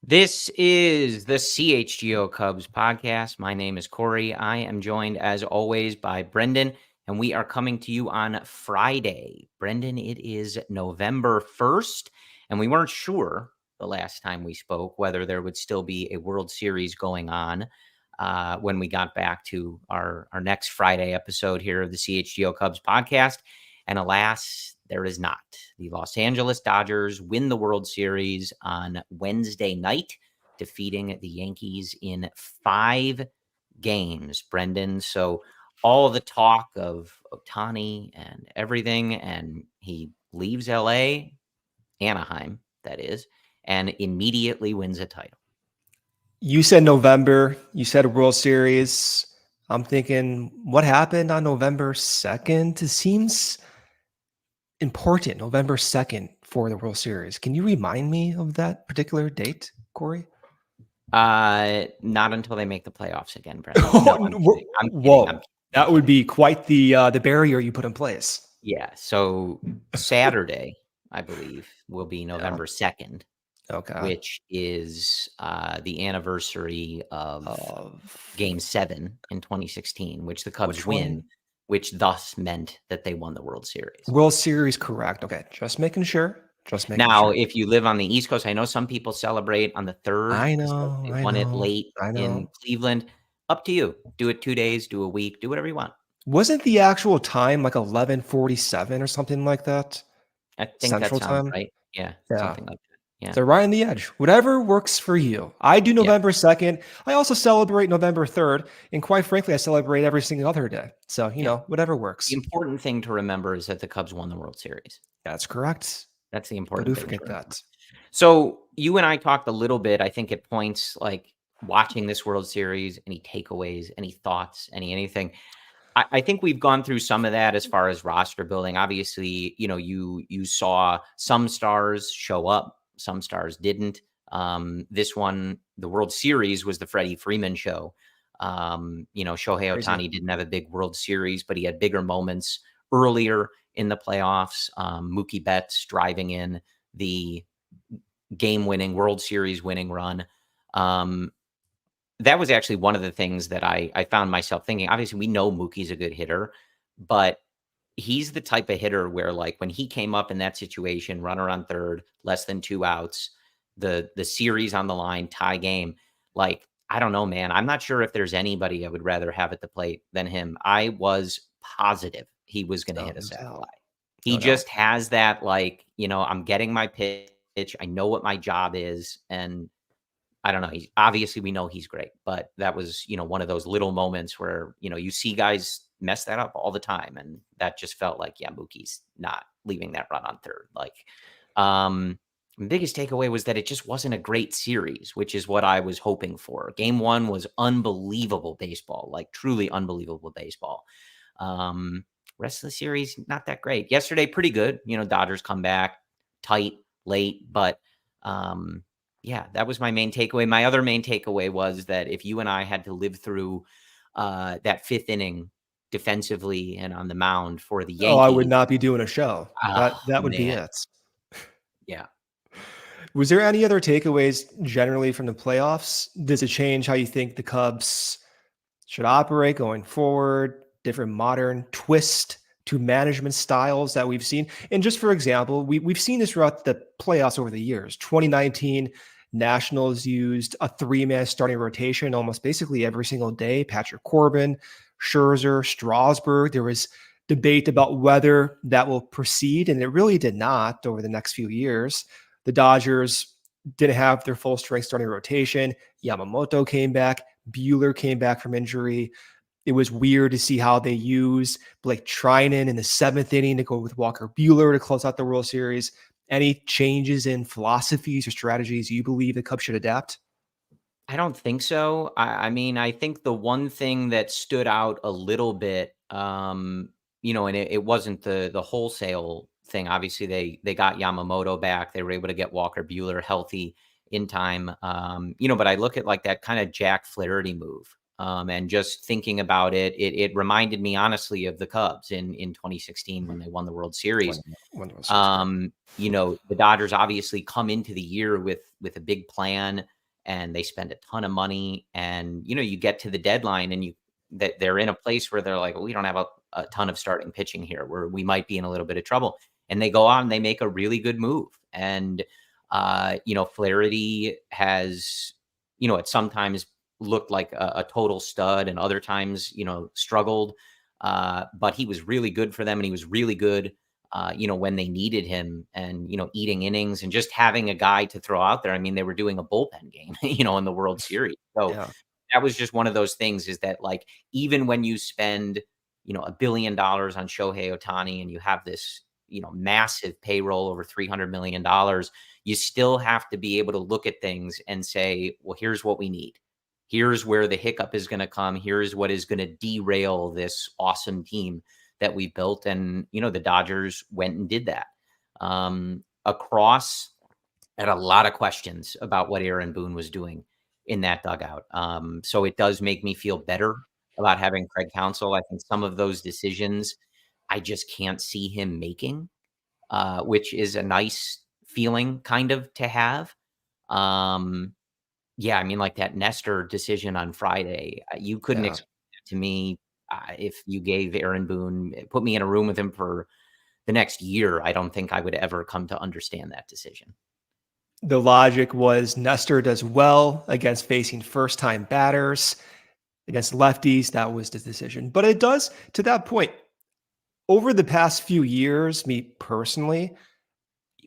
This is the CHGO Cubs Podcast. My name is Corey. I am joined, as always, by Brendan, and we are coming to you on Friday. Brendan, it is November 1st, and we weren't sure the last time we spoke whether there would still be a World Series going on when we got back to our next Friday episode here of the CHGO Cubs Podcast. And alas, there is not. The Los Angeles Dodgers win the World Series on Wednesday night, defeating the Yankees in 5 games, Brendan. So all the talk of Ohtani and everything, and he leaves LA, Anaheim, that is, and immediately wins a title. You said November. You said World Series. I'm thinking, what happened on November 2nd? It seems important, November 2nd for the World Series. Can you remind me of that particular date, Corey? Not until they make the playoffs again, Brendan. No, I'm kidding. That would be quite the barrier you put in place. Yeah. So Saturday, I believe, will be November 2nd. Okay. Which is the anniversary of Game 7 in 2016, which the Cubs win, which thus meant that they won the World Series. World Series, correct. Okay, just making sure. Now, if you live on the East Coast, I know some people celebrate on the 3rd. I know. They won it late in Cleveland. Up to you. Do it 2 days, do a week, do whatever you want. Wasn't the actual time like 11:47 or something like that? I think Central that sounds time? Right. Yeah, something like that. Yeah. So right on the edge, whatever works for you. I do November 2nd. I also celebrate November 3rd. And quite frankly, I celebrate every single other day. So, you know, whatever works. The important thing to remember is that the Cubs won the World Series. That's correct. That's the important thing. I do forget that. So you and I talked a little bit, I think, at points like watching this World Series, any takeaways, any thoughts, anything. I think we've gone through some of that as far as roster building. Obviously, you know, you saw some stars show up. Some stars didn't. This one, the World Series, was the Freddie Freeman show. Shohei Ohtani didn't have a big World Series, but he had bigger moments earlier in the playoffs. Mookie Betts driving in the game-winning, World Series-winning run. That was actually one of the things that I found myself thinking. Obviously, we know Mookie's a good hitter, but he's the type of hitter where, like, when he came up in that situation, runner on third, less than 2 outs, the series on the line, tie game, like, I don't know, man. I'm not sure if there's anybody I would rather have at the plate than him. I was positive he was going to hit a sac fly. He just has that, like, you know, I'm getting my pitch. I know what my job is. And I don't know. Obviously, we know he's great, but that was, you know, one of those little moments where, you know, you see guys mess that up all the time. And that just felt like, yeah, Mookie's not leaving that run on third. Like, the biggest takeaway was that it just wasn't a great series, which is what I was hoping for. Game 1 was unbelievable baseball, like truly unbelievable baseball. Rest of the series, not that great. Yesterday, pretty good. You know, Dodgers come back tight, late, but yeah, that was my main takeaway. My other main takeaway was that if you and I had to live through that 5th inning defensively and on the mound for the Yankees. Oh, I would not be doing a show. That would be it. Yeah. Was there any other takeaways generally from the playoffs? Does it change how you think the Cubs should operate going forward? Different modern twist to management styles that we've seen? And just for example, we've seen this throughout the playoffs over the years. 2019, Nationals used a 3-man starting rotation almost basically every single day. Patrick Corbin, Scherzer, Strasburg. There was debate about whether that will proceed, and it really did not over the next few years. The Dodgers didn't have their full strength starting rotation. Yamamoto came back. Buehler came back from injury. It was weird to see how they used Blake Trinan in the 7th inning to go with Walker Buehler to close out the World Series. Any changes in philosophies or strategies you believe the Cubs should adapt? I don't think so. I mean, I think the one thing that stood out a little bit, you know, and it wasn't the wholesale thing. Obviously, they got Yamamoto back. They were able to get Walker Buehler healthy in time. You know, but I look at like that kind of Jack Flaherty move. And just thinking about it reminded me honestly of the Cubs in 2016 when they won the World Series. You know, the Dodgers obviously come into the year with a big plan. and they spend a ton of money, and you get to the deadline and that they're in a place where they're like, well, we don't have a ton of starting pitching here, where we might be in a little bit of trouble. And they go out and they make a really good move. And Flaherty has, it sometimes looked like a total stud, and other times, struggled. But he was really good for them, and he was really good, when they needed him, and, eating innings and just having a guy to throw out there. I mean, they were doing a bullpen game, in the World Series. So Yeah. that was just one of those things, is that, like, even when you spend, $1 billion on Shohei Ohtani, and you have this, massive payroll over $300 million, you still have to be able to look at things and say, well, here's what we need. Here's where the hiccup is going to come. Here's what is going to derail this awesome team that we built. And, the Dodgers went and did that. Across, had a lot of questions about what Aaron Boone was doing in that dugout. So it does make me feel better about having Craig Counsell. I think some of those decisions I just can't see him making, which is a nice feeling kind of to have. Yeah, I mean, like that Nestor decision on Friday, you couldn't Yeah. explain it to me. If you gave Aaron Boone, put me in a room with him for the next year, I don't think I would ever come to understand that decision. The logic was Nestor does well against facing first-time batters, against lefties. That was the decision. But it does, to that point, over the past few years, me personally,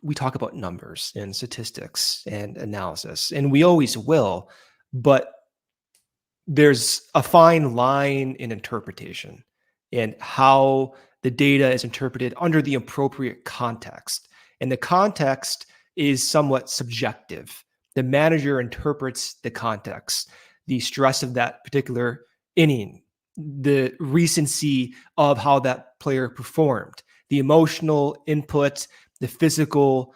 we talk about numbers and statistics and analysis, and we always will, but there's a fine line in interpretation and how the data is interpreted under the appropriate context. And the context is somewhat subjective. The manager interprets the context, the stress of that particular inning, the recency of how that player performed, the emotional input, the physical,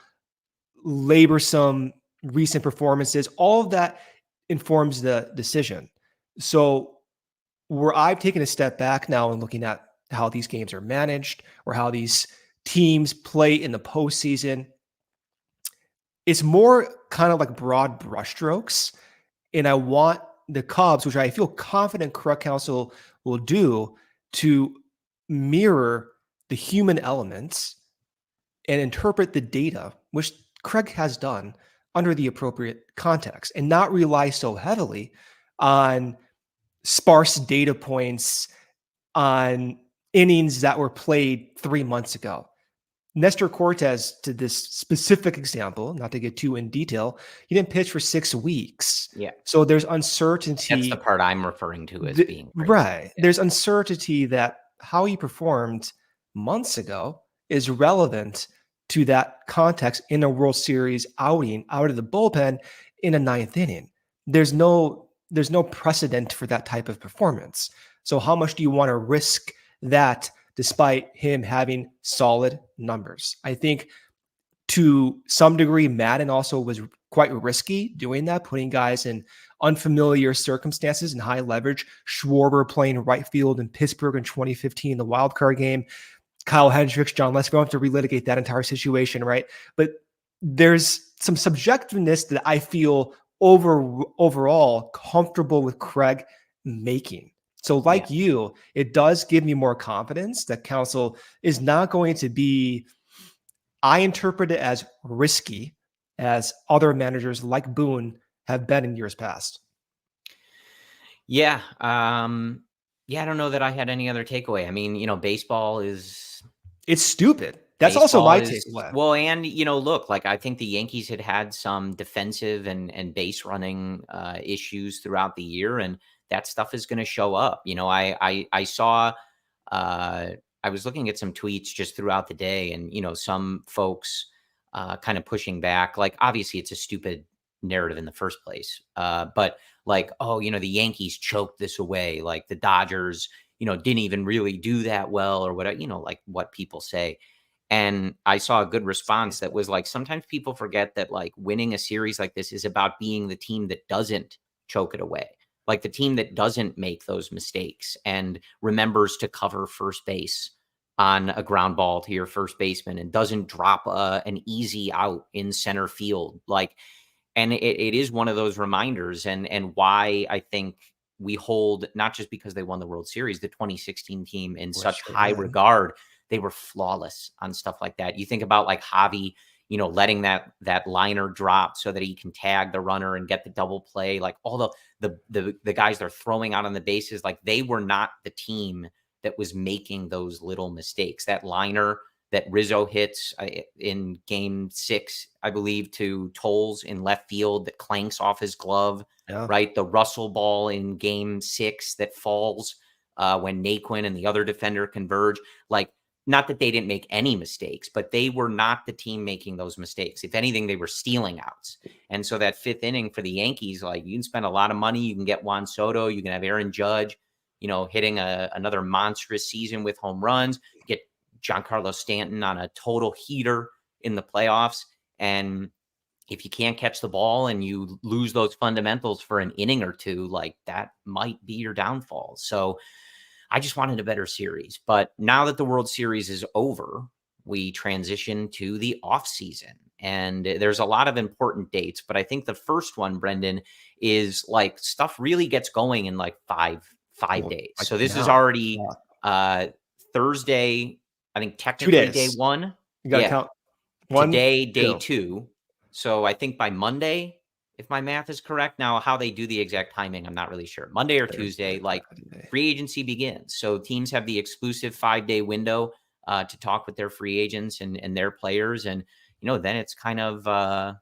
laborsome recent performances, all of that informs the decision. So where I've taken a step back now and looking at how these games are managed or how these teams play in the postseason, it's more kind of like broad brushstrokes. And I want the Cubs, which I feel confident Craig Counsell will do, to mirror the human elements and interpret the data, which Craig has done, under the appropriate context, and not rely so heavily on sparse data points on innings that were played 3 months ago. Nestor Cortes, to this specific example, not to get too in detail, he didn't pitch for 6 weeks. Yeah. So there's uncertainty. That's the part I'm referring to as being crazy. Right. Yeah. There's uncertainty that how he performed months ago is relevant to that context in a World Series outing out of the bullpen in a 9th inning. There's no precedent for that type of performance. So how much do you want to risk that despite him having solid numbers? I think to some degree, Madden also was quite risky doing that, putting guys in unfamiliar circumstances and high leverage. Schwarber playing right field in Pittsburgh in 2015, the wild card game. Kyle Hendricks, John Lester, we don't have to relitigate that entire situation, right? But there's some subjectiveness that I feel overall comfortable with Craig making. So like you, it does give me more confidence that Counsell is not going to be, I interpret it as risky as other managers like Boone have been in years past. Yeah. I don't know that I had any other takeaway. I mean, baseball it's stupid. That's also my takeaway. Well, and, look, like I think the Yankees had some defensive and base running issues throughout the year, and that stuff is going to show up. I saw, I was looking at some tweets just throughout the day, and, some folks kind of pushing back. Like, obviously it's a stupid narrative in the first place. But like, oh, the Yankees choked this away. Like the Dodgers, didn't even really do that well, or whatever, like what people say. And I saw a good response that was like, sometimes people forget that like winning a series like this is about being the team that doesn't choke it away. Like the team that doesn't make those mistakes and remembers to cover first base on a ground ball to your first baseman and doesn't drop an easy out in center field. Like And it is one of those reminders, and why I think we hold, not just because they won the World Series, the 2016 team in such high regard. They were flawless on stuff like that. You think about like Javi, letting that liner drop so that he can tag the runner and get the double play. Like all the guys they're throwing out on the bases, like they were not the team that was making those little mistakes. That liner that Rizzo hits in game 6, I believe, to Tolles in left field that clanks off his glove, right? The Russell ball in game 6 that falls when Naquin and the other defender converge. Like, not that they didn't make any mistakes, but they were not the team making those mistakes. If anything, they were stealing outs. And so that 5th inning for the Yankees, like, you can spend a lot of money. You can get Juan Soto. You can have Aaron Judge, hitting another monstrous season with home runs. Get Giancarlo Stanton on a total heater in the playoffs. And if you can't catch the ball and you lose those fundamentals for an inning or two, like, that might be your downfall. So I just wanted a better series. But now that the World Series is over, we transition to the offseason. And there's a lot of important dates. But I think the first one, Brendan, is like stuff really gets going in like five days. So this is already Thursday, I think technically day 1. You got to count. Today, day 2. So I think by Monday, if my math is correct. Now, how they do the exact timing, I'm not really sure. Monday or Tuesday, like, free agency begins. So teams have the exclusive 5-day window to talk with their free agents and their players. And, then it's kind of,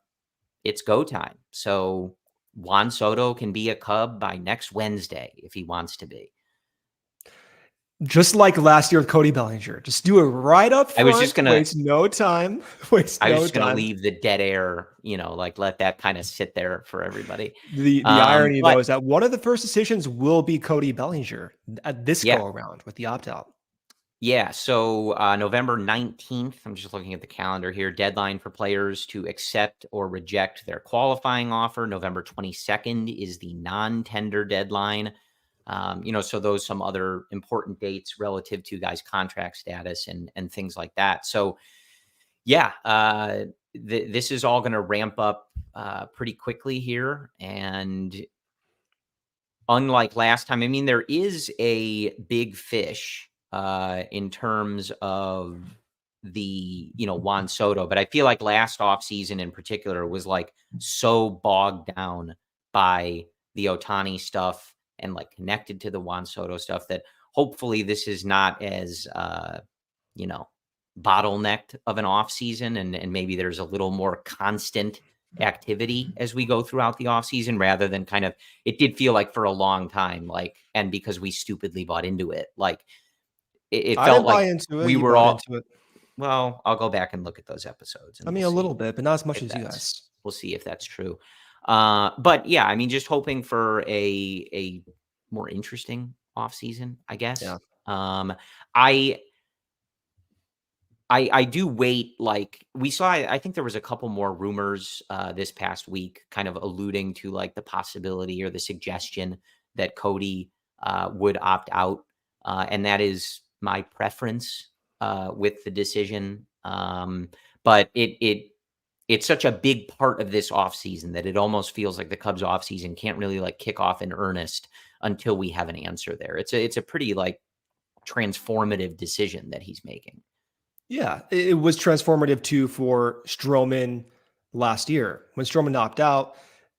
it's go time. So Juan Soto can be a Cub by next Wednesday if he wants to be. Just like last year with Cody Bellinger, just do it right up front. I was just gonna waste no time. I was just gonna leave the dead air, like, let that kind of sit there for everybody. The irony, though, is that one of the first decisions will be Cody Bellinger at this go around with the opt-out. Yeah. So November 19th, I'm just looking at the calendar here, deadline for players to accept or reject their qualifying offer. November 22nd is the non-tender deadline. So those some other important dates relative to guys' contract status and things like that. So, this is all going to ramp up pretty quickly here. And unlike last time, I mean, there is a big fish in terms of the, Juan Soto, but I feel like last offseason in particular was like so bogged down by the Ohtani stuff and like connected to the Juan Soto stuff that hopefully this is not as, bottlenecked of an off season. And maybe there's a little more constant activity as we go throughout the off season rather than kind of, it did feel like for a long time, like, and because we stupidly bought into it, like it felt like we were all into it. Well, I'll go back and look at those episodes. And a little bit, but not as much as you guys. We'll see if that's true. But yeah, I mean, just hoping for a more interesting offseason, I guess. Yeah. I do wait. Like we saw, I think there was a couple more rumors this past week, kind of alluding to like the possibility or the suggestion that Cody would opt out. And that is my preference with the decision. But it's such a big part of this offseason that it almost feels like the Cubs offseason can't really like kick off in earnest until we have an answer there. It's a pretty like transformative decision that he's making. Yeah, it was transformative too for Stroman last year. When Stroman opted out,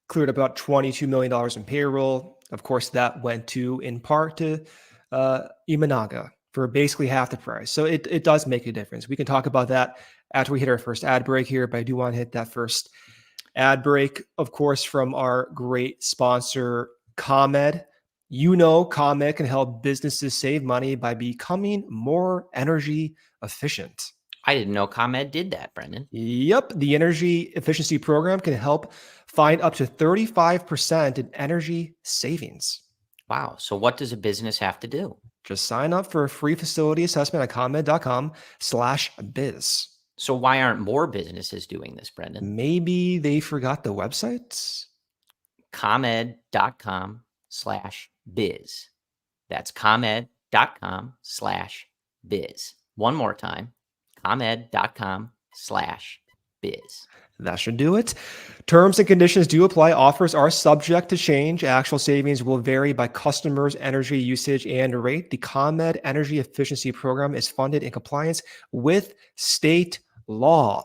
cleared about $22 million in payroll. Of course, that went in part to Imanaga for basically half the price. So it does make a difference. We can talk about that after we hit our first ad break here, but I do want to hit that first ad break, of course, from our great sponsor, ComEd. ComEd can help businesses save money by becoming more energy efficient. I didn't know ComEd did that, Brendan. Yep. The energy efficiency program can help find up to 35% in energy savings. Wow. So what does a business have to do? Just sign up for a free facility assessment at ComEd.com/biz. So why aren't more businesses doing this, Brendan? Maybe they forgot the website. ComEd.com/biz. That's ComEd.com/biz. One more time, ComEd.com/biz. biz. That should do it. Terms and conditions do apply. Offers are subject to change. Actual savings will vary by customers' energy usage and rate. The ComEd Energy Efficiency Program is funded in compliance with state law.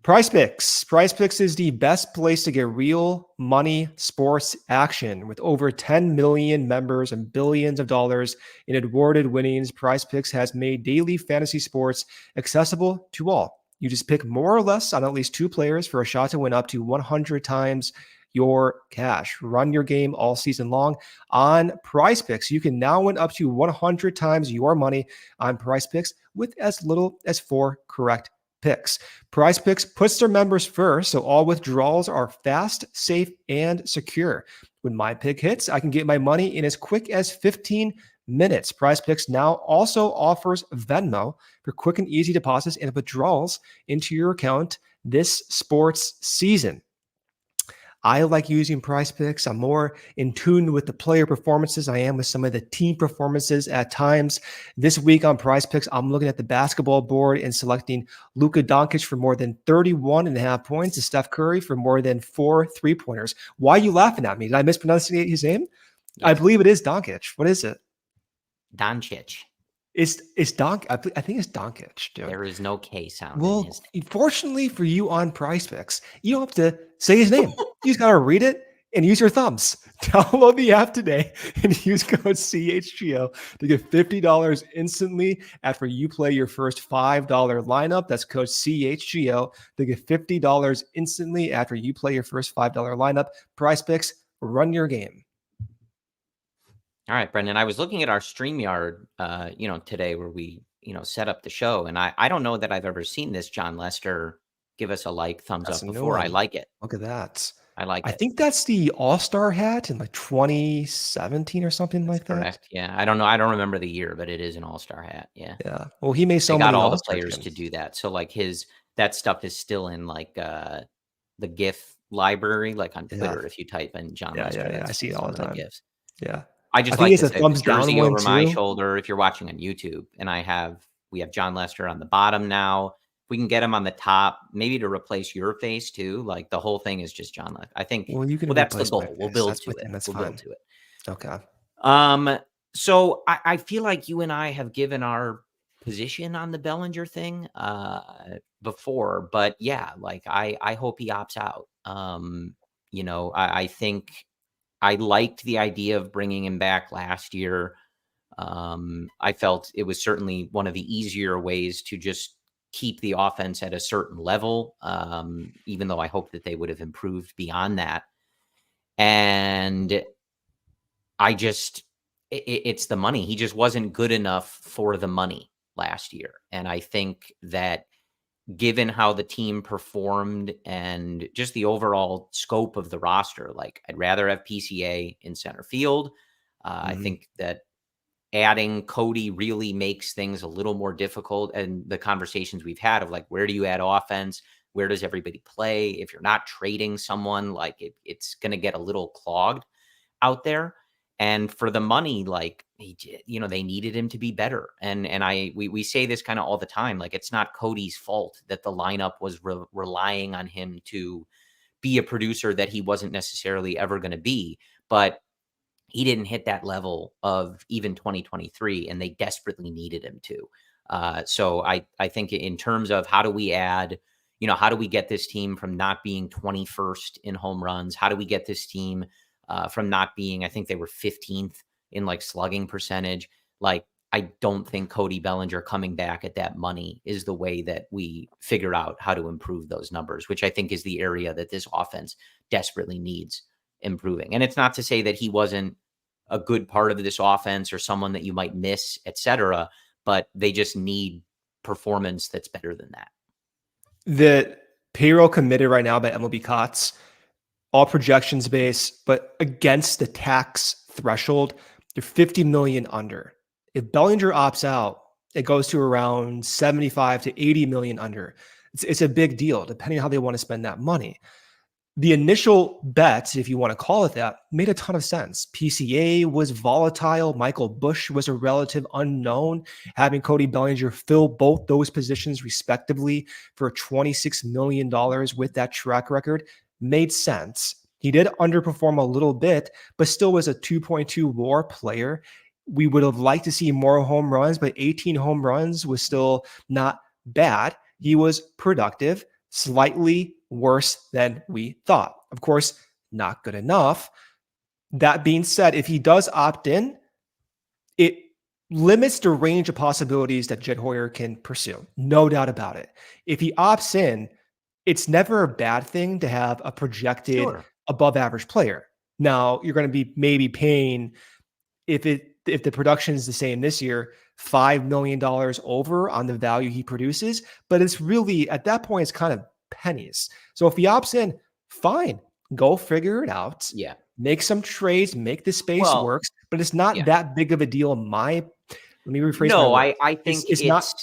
Prize Picks. Prize Picks is the best place to get real money sports action. With over 10 million members and billions of dollars in awarded winnings, Prize Picks has made daily fantasy sports accessible to all. You just pick more or less on at least 2 players for a shot to win up to 100 times your cash. Run your game all season long on Prize Picks. You can now win up to 100 times your money on Prize Picks with as little as 4 correct picks. Prize Picks puts their members first, so all withdrawals are fast, safe, and secure. When my pick hits, I can get my money in as quick as 15 minutes. Prize Picks now also offers Venmo for quick and easy deposits and withdrawals into your account this sports season. I like using Prize Picks. I'm more in tune with the player performances I am with some of the team performances at times. This week on Prize Picks, I'm looking at the basketball board and selecting Luka Doncic for more than 31.5 points and Steph Curry for more than 4 3-pointers. Why are you laughing at me? Did I mispronunciate his name? Yeah. I believe it is Doncic. What is it? Doncic. It's Donk. I think it's Doncic, dude. There is no K sound. Well, fortunately for you on Prize Picks, you don't have to say his name. You just gotta read it and use your thumbs. Download the app today and use code CHGO to get $50 instantly after you play your first $5 lineup. That's code CHGO to get $50 instantly after you play your first $5 lineup. Prize Picks, run your game. All right, Brendan, I was looking at our StreamYard, today where we, set up the show. And I don't know that I've ever seen this John Lester give us a thumbs up before. I like it. Look at that. I like it. I think that's the All-Star hat in 2017 or something like that. Correct. Yeah. I don't know. I don't remember the year, but it is an All-Star hat. Yeah. Yeah. Well, he made so many. Got all the players to do that. So that stuff is still in the GIF library, on Twitter. If you type in John Lester. Yeah. I see it all the time. GIFs. Yeah. I just like to say the jersey over my shoulder. If you're watching on YouTube, and we have John Lester on the bottom now. We can get him on the top, maybe to replace your face too. The whole thing is just John Lester. I think. Well, that's the goal. We'll build to it. Build to it. Okay. So I feel like you and I have given our position on the Bellinger thing before, but yeah, I hope he opts out. I think. I liked the idea of bringing him back last year. I felt it was certainly one of the easier ways to just keep the offense at a certain level, even though I hope that they would have improved beyond that. And it's the money. He just wasn't good enough for the money last year. And I think that given how the team performed and just the overall scope of the roster, I'd rather have PCA in center field. I think that adding Cody really makes things a little more difficult. And the conversations we've had of where do you add offense? Where does everybody play? If you're not trading someone, it's going to get a little clogged out there. And for the money, they needed him to be better. And we say this kind of all the time. It's not Cody's fault that the lineup was relying on him to be a producer that he wasn't necessarily ever going to be. But he didn't hit that level of even 2023, and they desperately needed him to. So I think in terms of how do we add, how do we get this team from not being 21st in home runs? How do we get this team from not being, I think they were 15th in slugging percentage. I don't think Cody Bellinger coming back at that money is the way that we figure out how to improve those numbers, which I think is the area that this offense desperately needs improving. And it's not to say that he wasn't a good part of this offense or someone that you might miss, etc., but they just need performance that's better than that. The payroll committed right now by MLB Cots, all projections based, but against the tax threshold, they're 50 million under. If Bellinger opts out, it goes to around 75 to 80 million under. It's a big deal, depending on how they want to spend that money. the initial bet, if you want to call it that, made a ton of sense. PCA was volatile. Michael Busch was a relative unknown. Having Cody Bellinger fill both those positions respectively for $26 million with that track record made sense. He did underperform a little bit, but still was a 2.2 WAR player. We would have liked to see more home runs, but 18 home runs was still not bad. He was productive, slightly worse than we thought. Of course, not good enough. That being said, if he does opt in, it limits the range of possibilities that Jed Hoyer can pursue. No doubt about it. If he opts in, it's never a bad thing to have a projected above average player. Now, you're going to be maybe paying, if the production is the same this year, $5 million over on the value he produces, but it's really, at that point, it's kind of pennies. So if he opts in, fine, go figure it out. Yeah. Make some trades, make the space works, but it's not that big of a deal. Let me rephrase my words. I think it's not.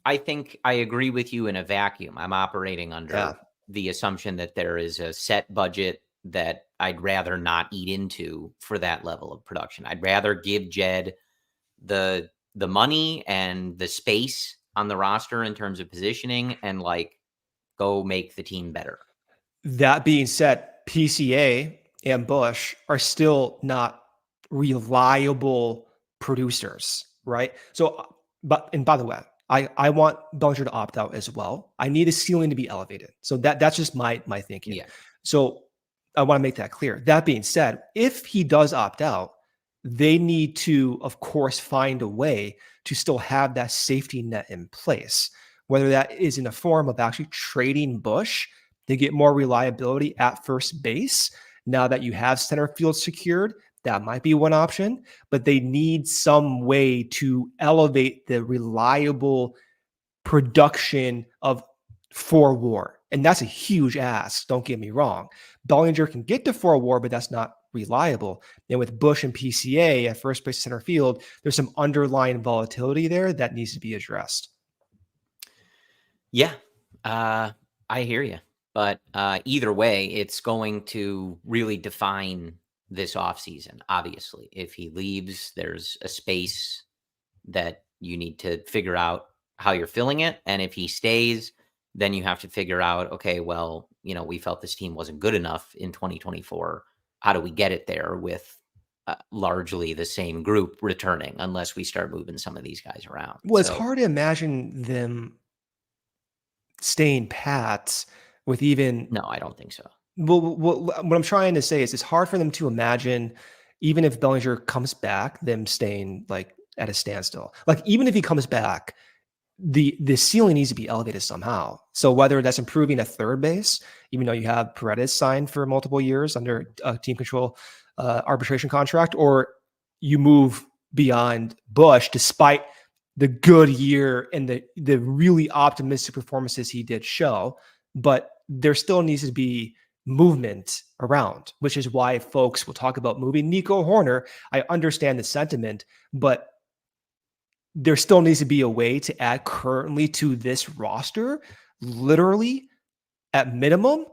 I think I agree with you in a vacuum. I'm operating under the assumption that there is a set budget that I'd rather not eat into for that level of production. I'd rather give Jed the money and the space on the roster in terms of positioning and like go make the team better. That being said, PCA and Busch are still not reliable producers, right? So, and by the way, I want Bellinger to opt out as well. I need a ceiling to be elevated. So that's just my thinking. Yeah. So I want to make that clear. That being said, if he does opt out, they need to, of course, find a way to still have that safety net in place, whether that is in the form of actually trading Busch to get more reliability at first base. Now that you have center field secured, that might be one option, but they need some way to elevate the reliable production of for WAR. And that's a huge ask. Don't get me wrong. Bellinger can get to 4 WAR, but that's not reliable. And with Busch and PCA at first base center field, there's some underlying volatility there that needs to be addressed. Yeah, I hear you. But either way, it's going to really define this offseason. Obviously, if he leaves, there's a space that you need to figure out how you're filling it. And if he stays, then you have to figure out, okay, well, we felt this team wasn't good enough in 2024. How do we get it there with largely the same group returning unless we start moving some of these guys around? Well, it's hard to imagine them staying pat with even... No, I don't think so. Well, what I'm trying to say is it's hard for them to imagine, even if Bellinger comes back, them staying like at a standstill. Like even if he comes back, the ceiling needs to be elevated somehow. So whether that's improving at third base, even though you have Paredes signed for multiple years under a team control arbitration contract, or you move beyond Busch despite the good year and the really optimistic performances he did show, but there still needs to be movement around, which is why folks will talk about moving Nico Hoerner. I understand the sentiment, but there still needs to be a way to add currently to this roster, literally at minimum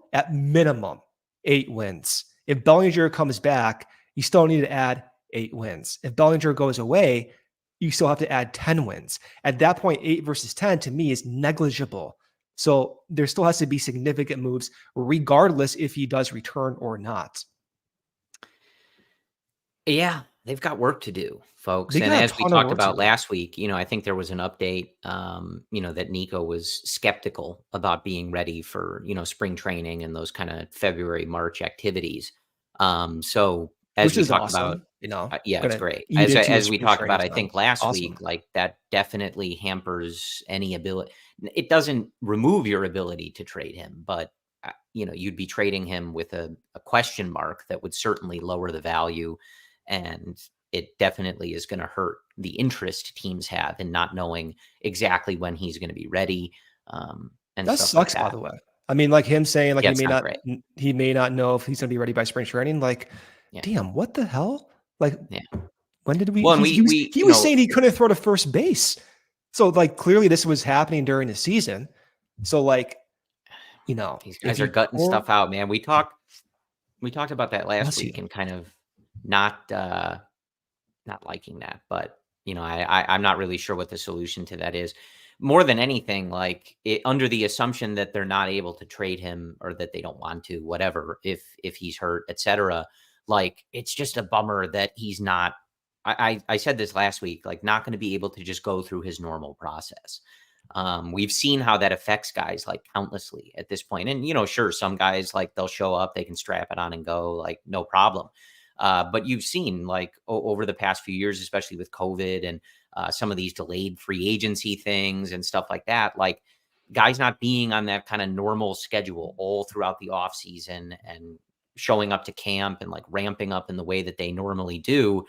8 wins. If Bellinger comes back, you still need to add 8 wins. If Bellinger goes away, you still have to add 10 wins. At that point, 8 versus 10 to me is negligible. So there still has to be significant moves, regardless if he does return or not. Yeah, they've got work to do, folks. And as we talked about last week, I think there was an update, that Nico was skeptical about being ready for, spring training and those kind of February, March activities. So as we talked about, it's great. As we talked about, I think last week, like that definitely hampers any ability. It doesn't remove your ability to trade him, but you'd be trading him with a question mark that would certainly lower the value. And it definitely is going to hurt the interest teams have in not knowing exactly when he's going to be ready. And that sucks, by the way. I mean, like him saying, like he may not know if he's going to be ready by spring training. Like, damn, what the hell? Like, when did we? Well, he was saying he couldn't throw to first base. So, like, clearly this was happening during the season. So, like, these guys are gutting stuff out, man. We talked We talked about that last Bless you. week and kind of not not liking that, but I'm not really sure what the solution to that is. More than anything, like under the assumption that they're not able to trade him or that they don't want to, whatever, if he's hurt, etc. Like it's just a bummer that he's not. I said this last week, like not going to be able to just go through his normal process. We've seen how that affects guys like countlessly at this point. And, sure, some guys like they'll show up, they can strap it on and go, like, no problem. But you've seen like over the past few years, especially with COVID and some of these delayed free agency things and stuff like that, like guys not being on that kind of normal schedule all throughout the off season and showing up to camp and like ramping up in the way that they normally do,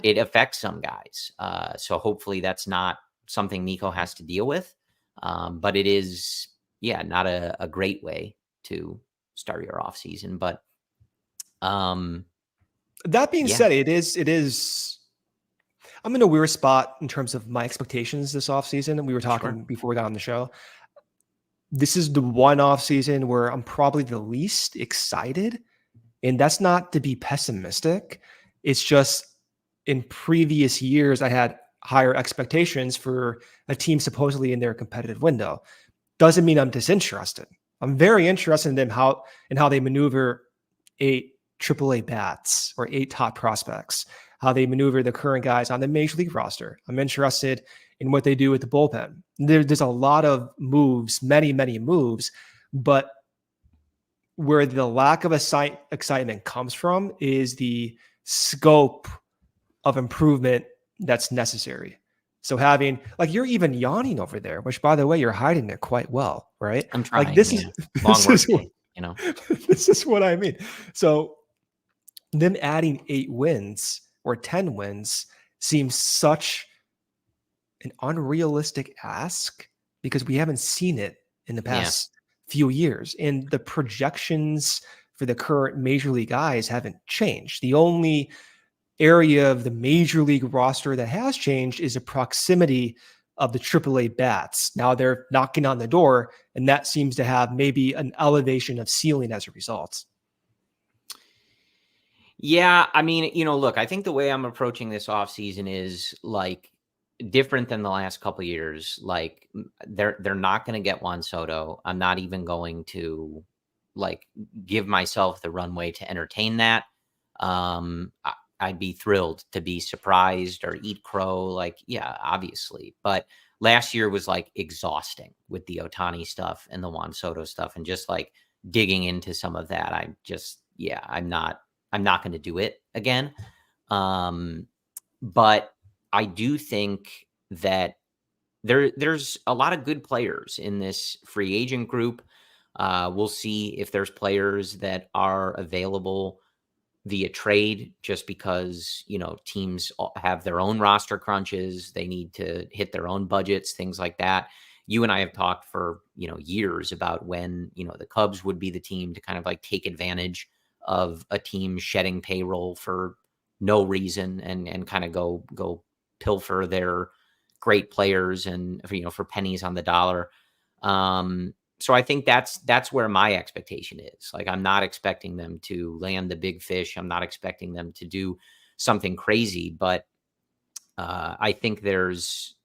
it affects some guys. So hopefully that's not something Nico has to deal with. But it is, not a great way to start your off season. But that being said, it is. I'm in a weird spot in terms of my expectations this offseason. And we were talking before we got on the show. This is the one off season where I'm probably the least excited. And that's not to be pessimistic. It's just in previous years, I had higher expectations for a team supposedly in their competitive window. Doesn't mean I'm disinterested. I'm very interested in them how they maneuver 8 AAA bats or 8 top prospects, how they maneuver the current guys on the major league roster. I'm interested in what they do with the bullpen. There's a lot of moves, many moves, but where the lack of excitement comes from is the scope of improvement that's necessary. So having, like, you're even yawning over there, which, by the way, you're hiding it quite well, right? I'm trying. Like this this is what I mean. So them adding 8 wins or 10 wins seems such an unrealistic ask because we haven't seen it in the past few years. And the projections for the current major league guys haven't changed. The only area of the major league roster that has changed is the proximity of the AAA bats. Now they're knocking on the door, and that seems to have maybe an elevation of ceiling as a result. Yeah, I mean, look, I think the way I'm approaching this offseason is like different than the last couple of years. Like they're not going to get Juan Soto. I'm not even going to like give myself the runway to entertain that. I'd be thrilled to be surprised or eat crow. Like, yeah, obviously. But last year was like exhausting with the Ohtani stuff and the Juan Soto stuff and just like digging into some of that. I'm not going to do it again. But I do think that there's a lot of good players in this free agent group. We'll see if there's players that are available via trade just because, teams have their own roster crunches. They need to hit their own budgets, things like that. You and I have talked for, years about when, the Cubs would be the team to kind of like take advantage of a team shedding payroll for no reason and kind of go pilfer their great players and, for pennies on the dollar. So I think that's where my expectation is. Like, I'm not expecting them to land the big fish. I'm not expecting them to do something crazy, but I think there's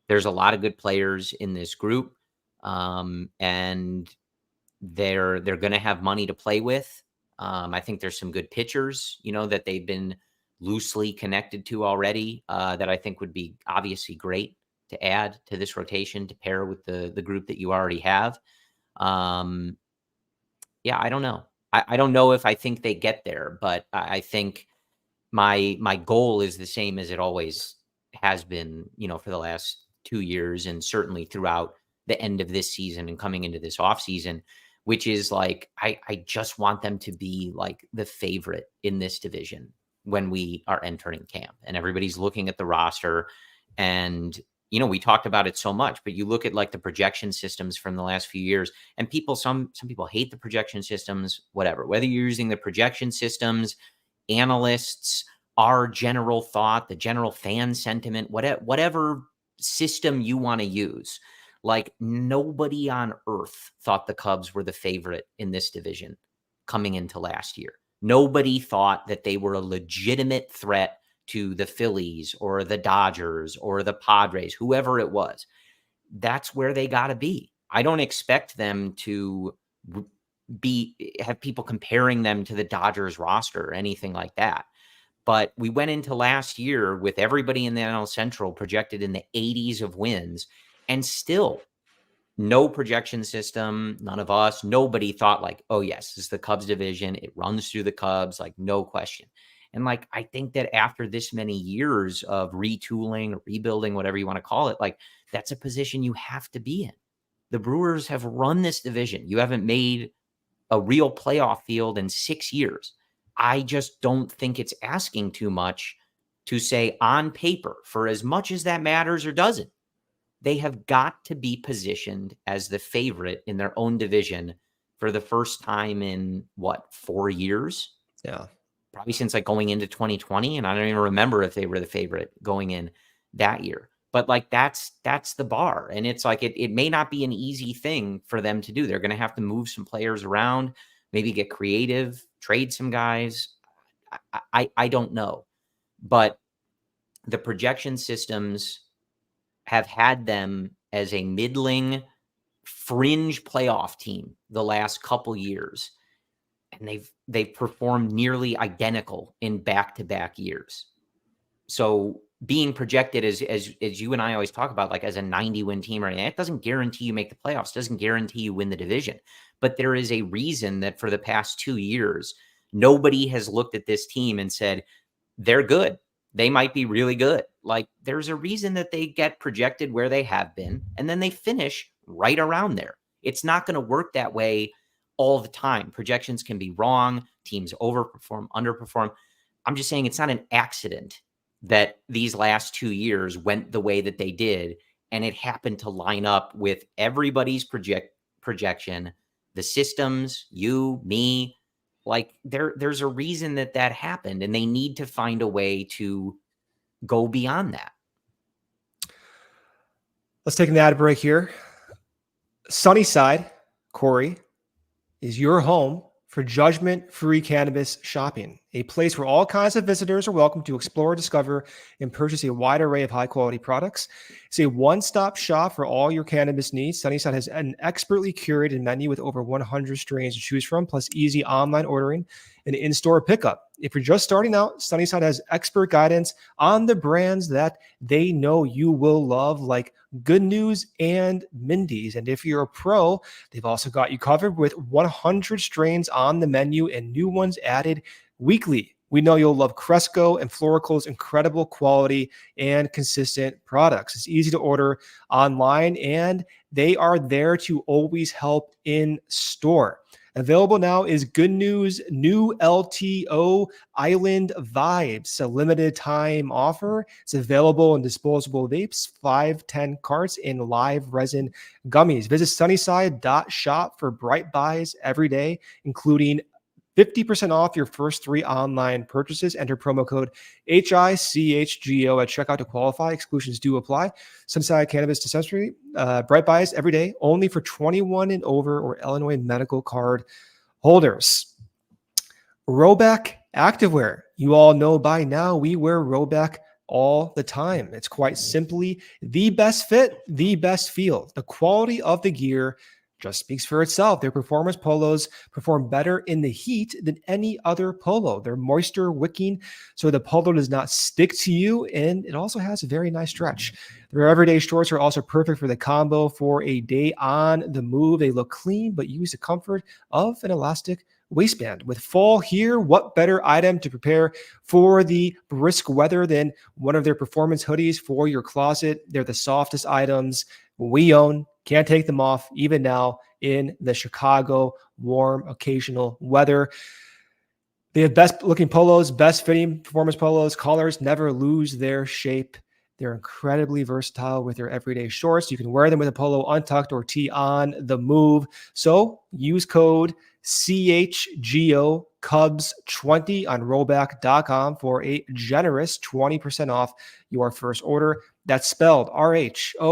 a lot of good players in this group, and they're going to have money to play with. I think there's some good pitchers, that they've been loosely connected to already, that I think would be obviously great to add to this rotation to pair with the group that you already have. I don't know. I don't know if I think they get there, but I think my goal is the same as it always has been, for the last 2 years and certainly throughout the end of this season and coming into this off season, which is like, I just want them to be like the favorite in this division when we are entering camp and everybody's looking at the roster. And we talked about it so much, but you look at like the projection systems from the last few years and some people hate the projection systems, whatever, whether you're using the projection systems, analysts, our general thought, the general fan sentiment, whatever system you want to use. Like nobody on earth thought the Cubs were the favorite in this division coming into last year. Nobody thought that they were a legitimate threat to the Phillies or the Dodgers or the Padres, whoever it was. That's where they got to be. I don't expect them to have people comparing them to the Dodgers roster or anything like that. But we went into last year with everybody in the NL Central projected in the 80s of wins, and still no projection system, none of us, nobody thought like, oh yes, this is the Cubs division. It runs through the Cubs, like no question. And like, I think that after this many years of retooling, rebuilding, whatever you want to call it, like that's a position you have to be in. The Brewers have run this division. You haven't made a real playoff field in 6 years. I just don't think it's asking too much to say on paper, for as much as that matters or doesn't, they have got to be positioned as the favorite in their own division for the first time in 4 years? Yeah. Probably since like going into 2020. And I don't even remember if they were the favorite going in that year. But like that's the bar. And it's like it may not be an easy thing for them to do. They're going to have to move some players around, maybe get creative, trade some guys. I don't know. But the projection systems have had them as a middling fringe playoff team the last couple years. And they've performed nearly identical in back-to-back years. So being projected as you and I always talk about, like as a 90-win team right now, it doesn't guarantee you make the playoffs, doesn't guarantee you win the division. But there is a reason that for the past 2 years, nobody has looked at this team and said, they're good. They might be really good. Like there's a reason that they get projected where they have been, and then they finish right around there. It's not going to work that way all the time. Projections can be wrong. Teams overperform, underperform. I'm just saying it's not an accident that these last 2 years went the way that they did. And it happened to line up with everybody's projection, the systems, you, me. Like there's a reason that happened, and they need to find a way to go beyond that. Let's take an ad break here. Sunnyside, Corey, is your home for judgment-free cannabis shopping, a place where all kinds of visitors are welcome to explore, discover, and purchase a wide array of high-quality products. It's a one-stop shop for all your cannabis needs. Sunnyside has an expertly curated menu with over 100 strains to choose from, plus easy online ordering and in-store pickup. If you're just starting out, Sunnyside has expert guidance on the brands that they know you will love, like Good News and Mindy's. And if you're a pro, they've also got you covered with 100 strains on the menu and new ones added weekly. We know you'll love Cresco and Florical's incredible quality and consistent products. It's easy to order online, and they are there to always help in store. Available now is Good News new LTO Island Vibes, a limited time offer. It's available in disposable vapes, 5-10 carts, and live resin gummies. Visit sunnyside.shop for bright buys every day, including 50% off your first 3 online purchases. Enter promo code HICHGO at checkout to qualify. Exclusions do apply. Sunnyside Cannabis Dispensary, bright buys every day, only for 21 and over or Illinois medical card holders. Rhoback Activewear. You all know by now we wear Rhoback all the time. It's quite simply the best fit, the best feel. The quality of the gear just speaks for itself. Their performance polos perform better in the heat than any other polo. They're moisture wicking, so the polo does not stick to you, and it also has a very nice stretch. Their everyday shorts are also perfect for the combo for a day on the move. They look clean, but use the comfort of an elastic waistband. With fall here, what better item to prepare for the brisk weather than one of their performance hoodies for your closet? They're the softest items we own. Can't take them off even now in the Chicago warm occasional weather. They have best looking polos, best fitting performance polos. Collars never lose their shape. They're incredibly versatile with their everyday shorts. You can wear them with a polo untucked or tee on the move. So use code CHGO Cubs 20 on rollback.com for a generous 20% off your first order. That's spelled RHOBACK.com.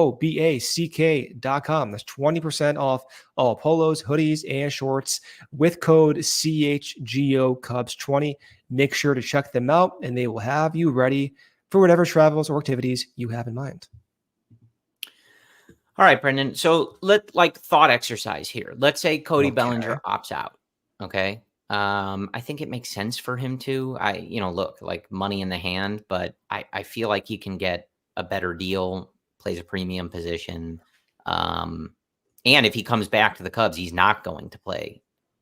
That's 20% off all polos, hoodies, and shorts with code CHGO Cubs 20. Make sure to check them out, and they will have you ready for whatever travels or activities you have in mind. All right, Brendan. So thought exercise here. Let's say Cody Bellinger opts out. Okay. I think it makes sense for him to. Look, like money in the hand, but I feel like he can get a better deal, plays a premium position. And if he comes back to the Cubs, he's not going to play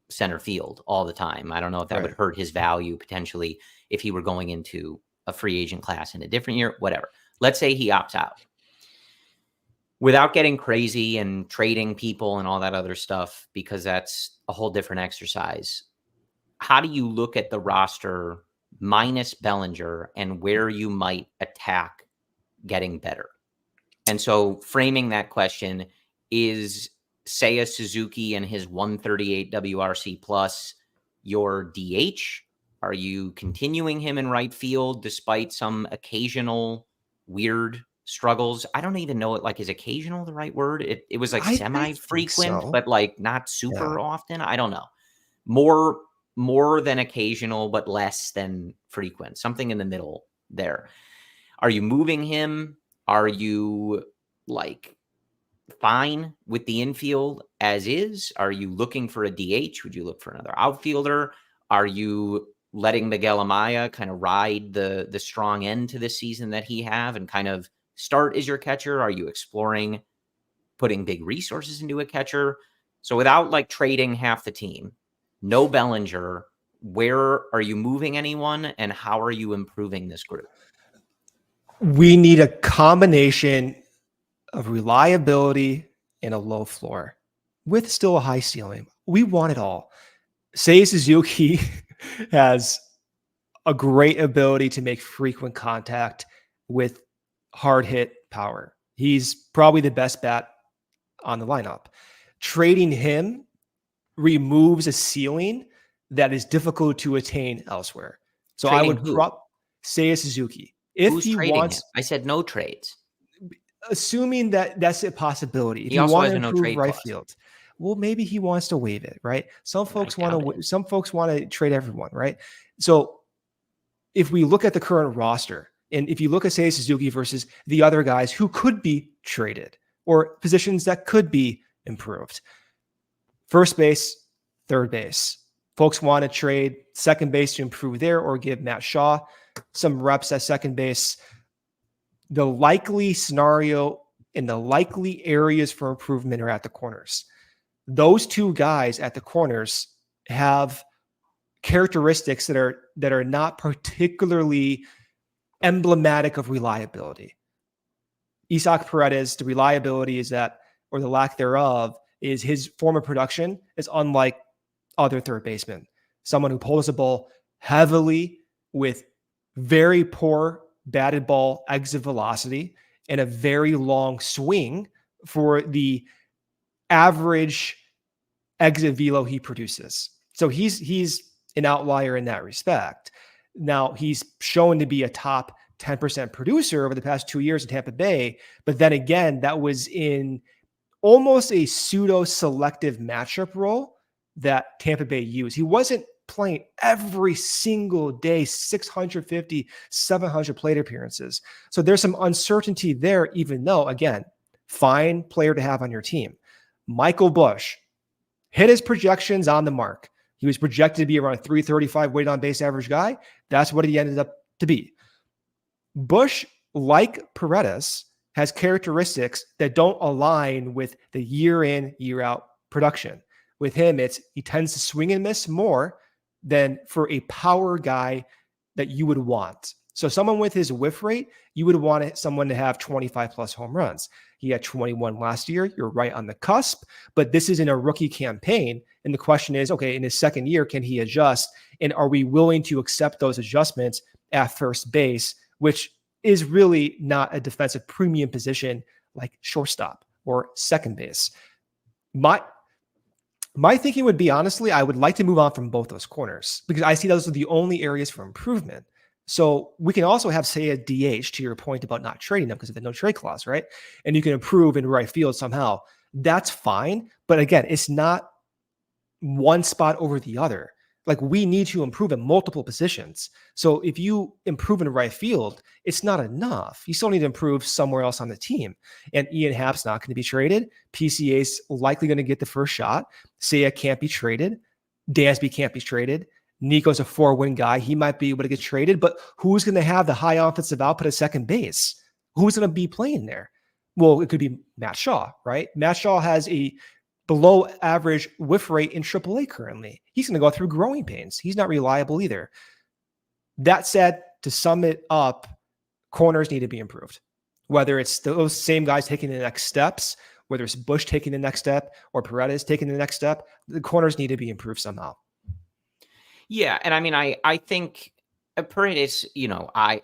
center field all the time. I don't know if that would hurt his value potentially if he were going into a free agent class in a different year, whatever. Let's say he opts out. Without getting crazy and trading people and all that other stuff, because that's a whole different exercise. How do you look at the roster minus Bellinger and where you might attack getting better? And so framing that question is Seiya Suzuki and his 138 WRC plus your DH? Are you continuing him in right field despite some occasional weird struggles? I don't even know it. Like, is occasional the right word? It was like semi-frequent, but like not super often. I don't know. More than occasional, but less than frequent. Something in the middle there. Are you moving him? Are you like fine with the infield as is? Are you looking for a DH? Would you look for another outfielder? Are you letting Miguel Amaya kind of ride the strong end to this season that he have and kind of start as your catcher? Are you exploring putting big resources into a catcher? So without like trading half the team, no Bellinger, where are you moving anyone and how are you improving this group? We need a combination of reliability and a low floor with still a high ceiling. We want it all. Seiya Suzuki has a great ability to make frequent contact with hard hit power. He's probably the best bat on the lineup. Trading him removes a ceiling that is difficult to attain elsewhere. So I would Seiya Suzuki. If he wants him? I said no trades. Assuming that that's a possibility. If he also has to no improve trade right clause. Field, well, maybe he wants to waive it, right? Some folks want to trade everyone, right? So if we look at the current roster, and if you look at Seiya Suzuki versus the other guys who could be traded or positions that could be improved, first base, third base. Folks want to trade second base to improve there or give Matt Shaw some reps at second base. The likely scenario and the likely areas for improvement are at the corners. Those two guys at the corners have characteristics that are not particularly emblematic of reliability. Isaac Paredes, the reliability is that, or the lack thereof, is his form of production is unlike other third basemen. Someone who pulls the ball heavily with very poor batted ball exit velocity and a very long swing for the average exit velo he produces. So he's an outlier in that respect. Now he's shown to be a top 10% producer over the past 2 years in Tampa Bay, but then again, that was in almost a pseudo selective matchup role that Tampa Bay used. He wasn't playing every single day, 650, 700 plate appearances. So there's some uncertainty there, even though, again, fine player to have on your team. Michael Busch hit his projections on the mark. He was projected to be around a 335 weighted on base average guy. That's what he ended up to be. Busch, like Paredes, has characteristics that don't align with the year in, year out production. With him, he tends to swing and miss more than for a power guy that you would want. So someone with his whiff rate, you would want someone to have 25 plus home runs. He had 21 last year. You're right on the cusp, but this isn't a rookie campaign. And the question is, okay, in his second year, can he adjust? And are we willing to accept those adjustments at first base, which is really not a defensive premium position like shortstop or second base? My thinking would be, honestly, I would like to move on from both those corners because I see those are the only areas for improvement. So we can also have, say, a DH, to your point about not trading them because of the no trade clause, right? And you can improve in right field somehow. That's fine. But again, it's not one spot over the other. Like, we need to improve in multiple positions. So if you improve in right field, it's not enough. You still need to improve somewhere else on the team. And Ian Happ's not going to be traded. PCA's likely going to get the first shot. Seiya can't be traded. Dansby can't be traded. Nico's a 4-win guy. He might be able to get traded, but who's going to have the high offensive output at second base? Who's going to be playing there? Well, it could be Matt Shaw, right? Matt Shaw has a below average whiff rate in AAA currently. He's going to go through growing pains. He's not reliable either. That said, to sum it up, corners need to be improved. Whether it's those same guys taking the next steps, whether it's Bush taking the next step or Paredes taking the next step, the corners need to be improved somehow. Yeah, and I mean, I think Paredes, I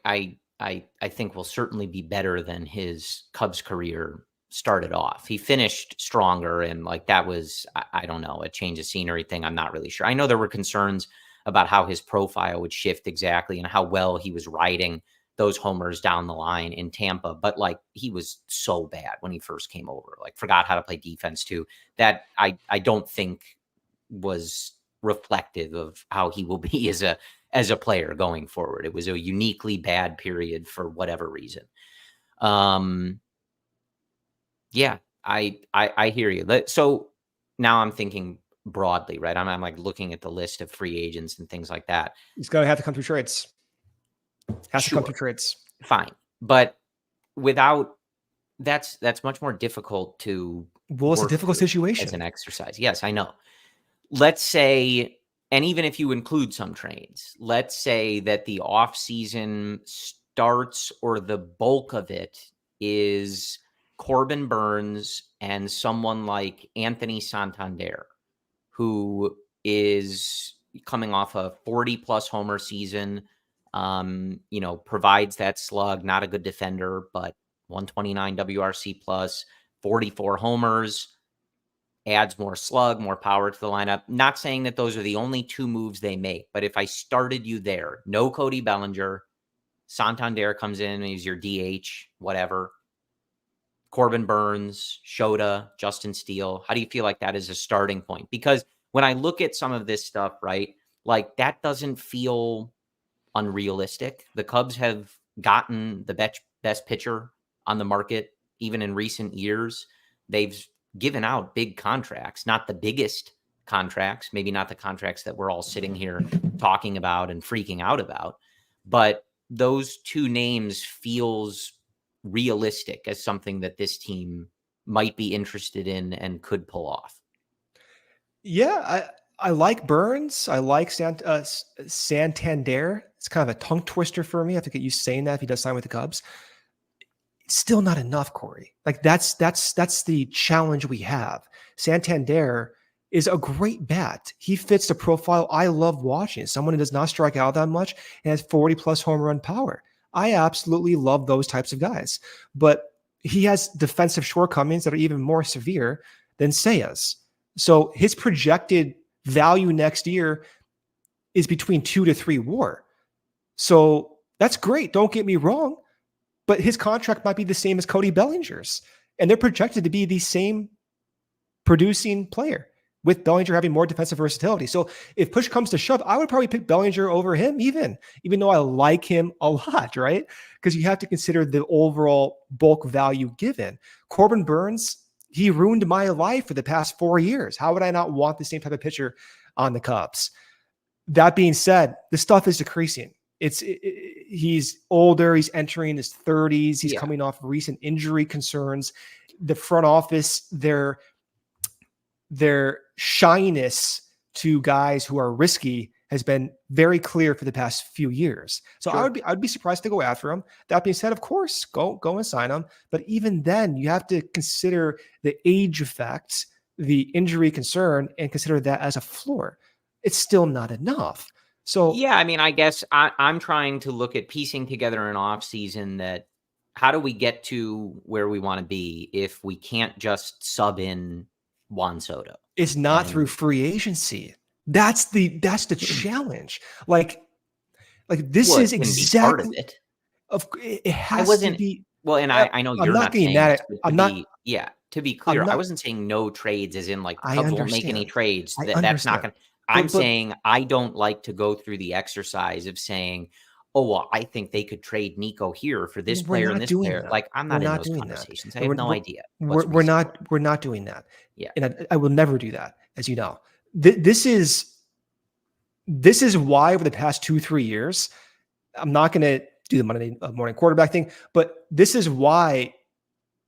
think will certainly be better than his Cubs career started off. He finished stronger, and like that was, I don't know, a change of scenery thing. I'm not really sure. I know there were concerns about how his profile would shift exactly and how well he was riding those homers down the line in Tampa, but like he was so bad when he first came over, like forgot how to play defense too. That I don't think was reflective of how he will be as a player going forward. It was a uniquely bad period for whatever reason. Yeah, I hear you. So now I'm thinking broadly, right? I'm like looking at the list of free agents and things like that. He's going to have to come through trades. Has Sure. to come through trades. Fine. But without that's much more difficult to Well, it's a difficult situation as an exercise. Yes, I know. Let's say, and even if you include some trades, let's say that the offseason starts or the bulk of it is Corbin Burnes and someone like Anthony Santander, who is coming off a 40-plus homer season, provides that slug, not a good defender, but 129 WRC plus, 44 homers, adds more slug, more power to the lineup. Not saying that those are the only two moves they make, but if I started you there, no Cody Bellinger, Santander comes in and he's your DH, whatever. Corbin Burnes, Shota, Justin Steele. How do you feel like that is a starting point? Because when I look at some of this stuff, right, like that doesn't feel unrealistic. The Cubs have gotten the best pitcher on the market, even in recent years. They've given out big contracts, not the biggest contracts, maybe not the contracts that we're all sitting here talking about and freaking out about, but those two names feels realistic as something that this team might be interested in and could pull off. Yeah, I like Burnes. I like Santander. It's kind of a tongue twister for me. I have to get used to saying that if he does sign with the Cubs. It's still not enough, Corey. Like that's the challenge we have. Santander is a great bat. He fits the profile I love watching. Someone who does not strike out that much and has 40-plus home run power. I absolutely love those types of guys. But he has defensive shortcomings that are even more severe than Seiya's. So his projected value next year is between 2 to 3 WAR. So that's great. Don't get me wrong. But his contract might be the same as Cody Bellinger's. And they're projected to be the same producing player, with Bellinger having more defensive versatility. So if push comes to shove, I would probably pick Bellinger over him, even though I like him a lot, right? Because you have to consider the overall bulk value given. Corbin Burnes, he ruined my life for the past 4 years. How would I not want the same type of pitcher on the Cubs? That being said, the stuff is decreasing. He's older. He's entering his 30s. He's coming off recent injury concerns. The front office, their shyness to guys who are risky has been very clear for the past few years. So sure. I'd be surprised to go after him. That being said, of course, go and sign him. But even then, you have to consider the age effect, the injury concern, and consider that as a floor. It's still not enough. So yeah, I mean, I guess I'm trying to look at piecing together an off season that how do we get to where we want to be if we can't just sub in Juan Soto? It's not through free agency. That's the challenge. Like Like this Well, is it can be part of exactly it. it I has to wasn't be. well, and I know I'm you're not not getting saying mad this, at. but I'm not. to be I'm clear, I not. wasn't saying no trades as in, like, the I Cubs won't make any understand. trades. I That's not understand. gonna I'm But saying I don't like to go through the exercise of saying, "Oh, well, I think they could trade Nico here for this we're player and not this doing player." that. Like, I'm We're not in not those doing that. conversations. I And have no idea what's reasonable. we're not doing that. Yeah. And I will never do that, as you know. This is why over the past 2-3 years, I'm not going to do the Monday morning quarterback thing, but this is why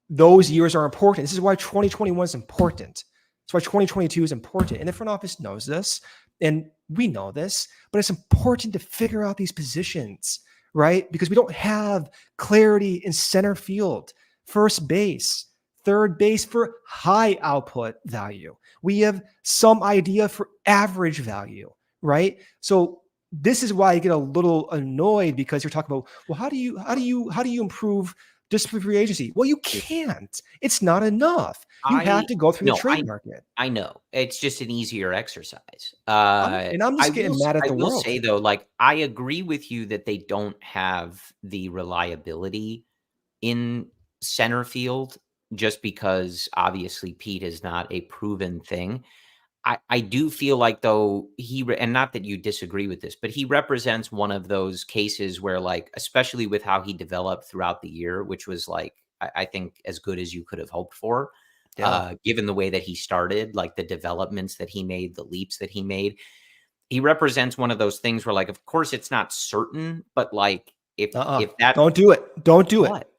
those years are important. This is why 2021 is important. That's why 2022 is important. And the front office knows this, and we know this, but it's important to figure out these positions, right? Because we don't have clarity in center field, first base, third base for high output value. We have some idea for average value, right? So this is why I get a little annoyed because you're talking about, well, how do you improve discipline free agency? Well, you can't. It's not enough. You have I to go through the no, trade market. I know. It's just an easier exercise. And I'm just getting mad at I the will world. say though, like, I agree with you that they don't have the reliability in center field just because obviously Pete is not a proven thing. I do feel like though and not that you disagree with this, but he represents one of those cases where, like, especially with how he developed throughout the year, which was like I think as good as you could have hoped for, Yeah. given the way that he started, like the developments that he made, the leaps that he made. He represents one of those things where, like, of course it's not certain, but like if that Don't do it. Don't do it. what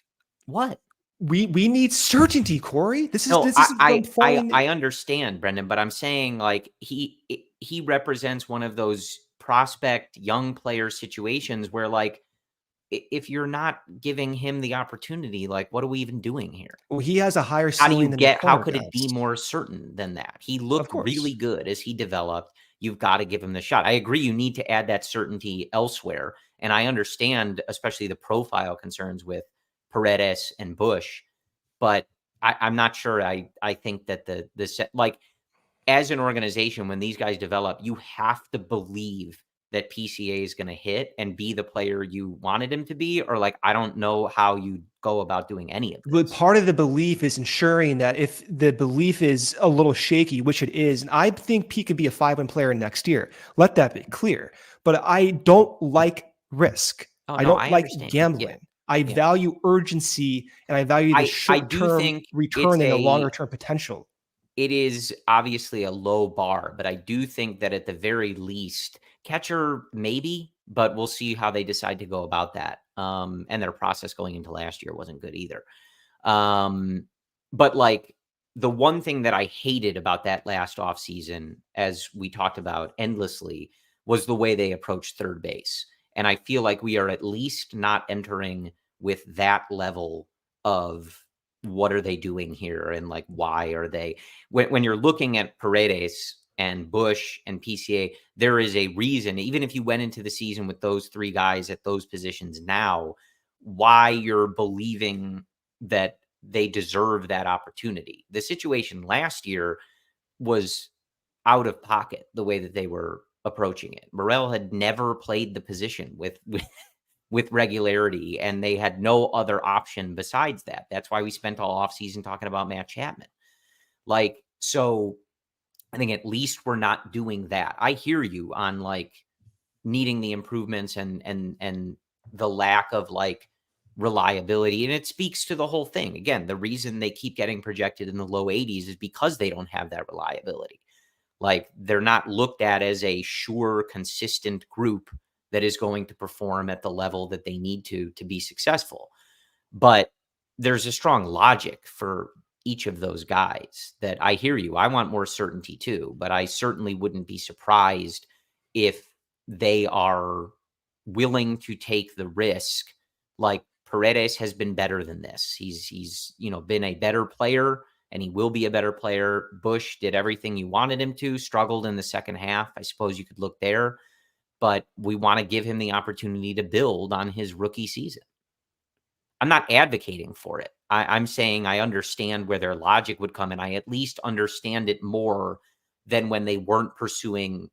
what We need certainty, Corey. No, This is from falling. I understand, Brendan, but I'm saying, like, he represents one of those prospect young player situations where, like, if you're not giving him the opportunity, like, what are we even doing here? Well, he has a higher ceiling than the How corner could it be does. more certain than that? He Of looked really course. good as he developed. You've got to give him the shot. I agree you need to add that certainty elsewhere, and I understand, especially the profile concerns with Paredes and Bush, but I'm not sure. I think that the set, like, as an organization, when these guys develop, you have to believe that PCA is going to hit and be the player you wanted him to be, or, like, I don't know how you go about doing any of But this. part of the belief is ensuring that if the belief is a little shaky, which it is, and I think Pete can be a 5-win player next year. Let that be clear. But I don't like risk. Oh I no, don't I like understand. Yeah, gambling. I yeah. value urgency and I value the I do short-term think return and the longer-term potential. it is obviously a low bar, but I do think that at the very least, catcher maybe, but we'll see how they decide to go about that. And their process going into last year wasn't good either. Um, but, like, the one thing that I hated about that last offseason, as we talked about endlessly, was the way they approached third base. And I feel like we are at least not entering with that level of what are they doing here and, like, why are they when you're looking at Paredes and Bush and PCA, there is a reason, even if you went into the season with those three guys at those positions now, why you're believing that they deserve that opportunity. The situation last year was out of pocket the way that they were approaching it. Morel had never played the position with regularity, and they had no other option besides that. That's why we spent all offseason talking about Matt Chapman. Like, so I think at least we're not doing that. I hear you on, like, needing the improvements and the lack of, like, reliability, and it speaks to the whole thing. Again, the reason they keep getting projected in the low 80s is because they don't have that reliability. Like, they're not looked at as a sure, consistent group that is going to perform at the level that they need to be successful. But there's a strong logic for each of those guys that I hear you. I want more certainty too, but I certainly wouldn't be surprised if they are willing to take the risk. Like, Paredes has been better than this. He's been a better player, and he will be a better player. Bush did everything you wanted him to, struggled in the second half. I suppose you could look there, but we want to give him the opportunity to build on his rookie season. I'm not advocating for it. I'm saying I understand where their logic would come, and I at least understand it more than when they weren't pursuing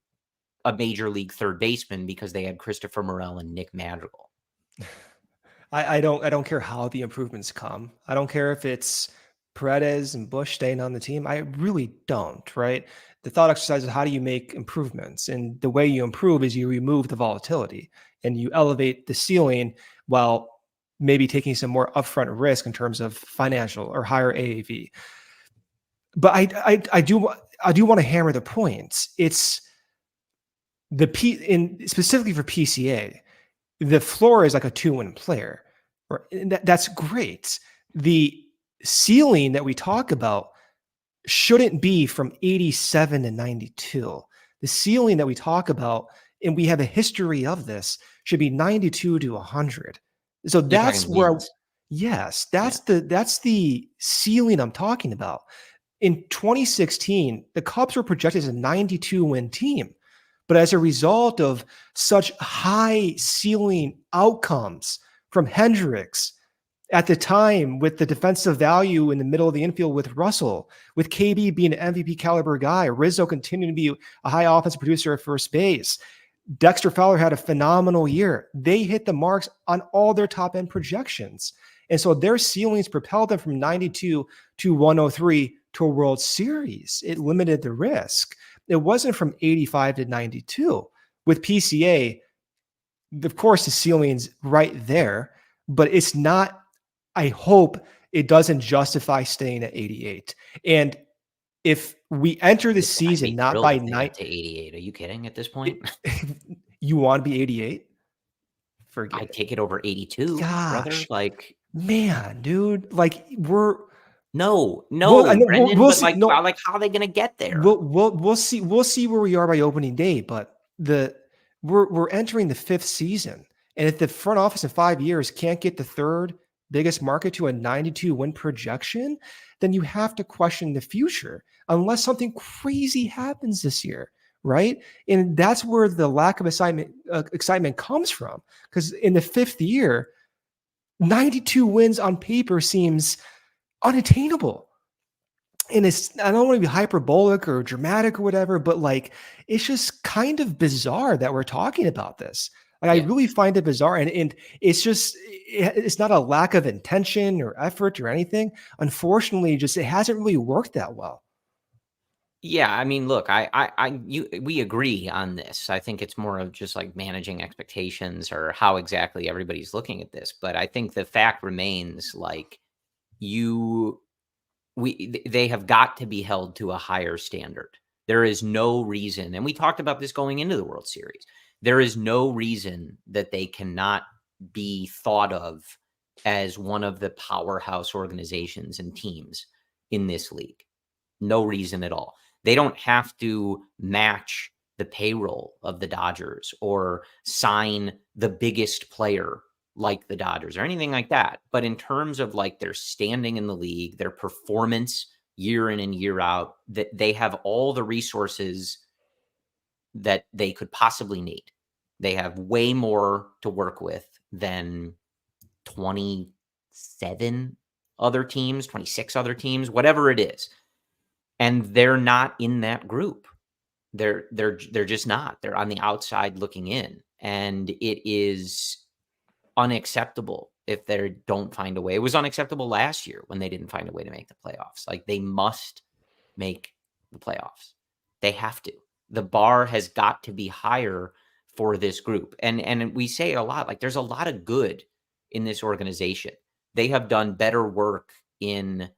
a major league third baseman because they had Christopher Morel and Nick Madrigal. I don't care how the improvements come. I don't care if it's Paredes and Bush staying on the team. I really don't, right? The thought exercise is how do you make improvements? And the way you improve is you remove the volatility and you elevate the ceiling while maybe taking some more upfront risk in terms of financial or higher AAV. But I do want to hammer the points. It's specifically for PCA, the floor is like a 2-win player. That's great. The ceiling that we talk about shouldn't be from 87 to 92. The ceiling that we talk about, and we have a history of this, should be 92 to 100. So that's where, yes, that's the ceiling I'm talking about. In 2016, the Cubs were projected as a 92-win team. But as a result of such high ceiling outcomes from Hendricks at the time, with the defensive value in the middle of the infield with Russell, with KB being an MVP caliber guy, Rizzo continuing to be a high offensive producer at first base, Dexter Fowler had a phenomenal year. They hit the marks on all their top end projections. And so their ceilings propelled them from 92 to 103 to a World Series. It limited the risk. It wasn't from 85 to 92. With PCA, of course, the ceiling's right there, but it's not. I hope it doesn't justify staying at 88. And if we enter the season not by night to 88, are you kidding at this point? You want to be 88? Forget I'd take it over 82, brother. Like, man, dude, like No, Brendan, we'll see. Like, how are they going to get there? We'll see. We'll see where we are by opening day. But we're entering the 5th season, and if the front office in 5 years can't get the third biggest market to a 92-win projection, then you have to question the future, unless something crazy happens this year, right? And that's where the lack of excitement comes from, because in the 5th year, 92 wins on paper seems unattainable. And I don't want to be hyperbolic or dramatic or whatever, but like, it's just kind of bizarre that we're talking about this. Like, I really find it bizarre. And it's not a lack of intention or effort or anything. Unfortunately, it hasn't really worked that well. Yeah, I mean, look, we agree on this. I think it's more of just like managing expectations or how exactly everybody's looking at this. But I think the fact remains, like, they have got to be held to a higher standard. There is no reason, and we talked about this going into the World Series, there is no reason that they cannot be thought of as one of the powerhouse organizations and teams in this league. No reason at all. They don't have to match the payroll of the Dodgers or sign the biggest player like the Dodgers or anything like that. But in terms of like their standing in the league, their performance year in and year out, that they have all the resources that they could possibly need. They have way more to work with than 27 other teams, 26 other teams, whatever it is. And they're not in that group. They're just not. They're on the outside looking in. And it is unacceptable if they don't find a way. It was unacceptable last year when they didn't find a way to make the playoffs. Like, they must make the playoffs. They have to. The bar has got to be higher for this group. And we say it a lot, like, there's a lot of good in this organization. They have done better work in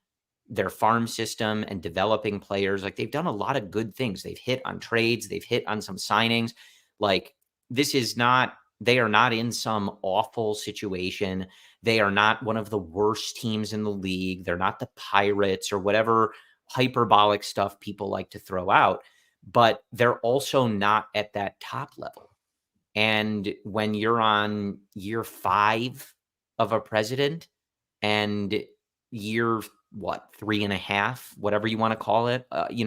their farm system and developing players. Like, they've done a lot of good things. They've hit on trades. They've hit on some signings. Like, they are not in some awful situation. They are not one of the worst teams in the league. They're not the Pirates or whatever hyperbolic stuff people like to throw out, but they're also not at that top level. And when you're on year 5 of a president and year, 3.5, whatever you want to call it,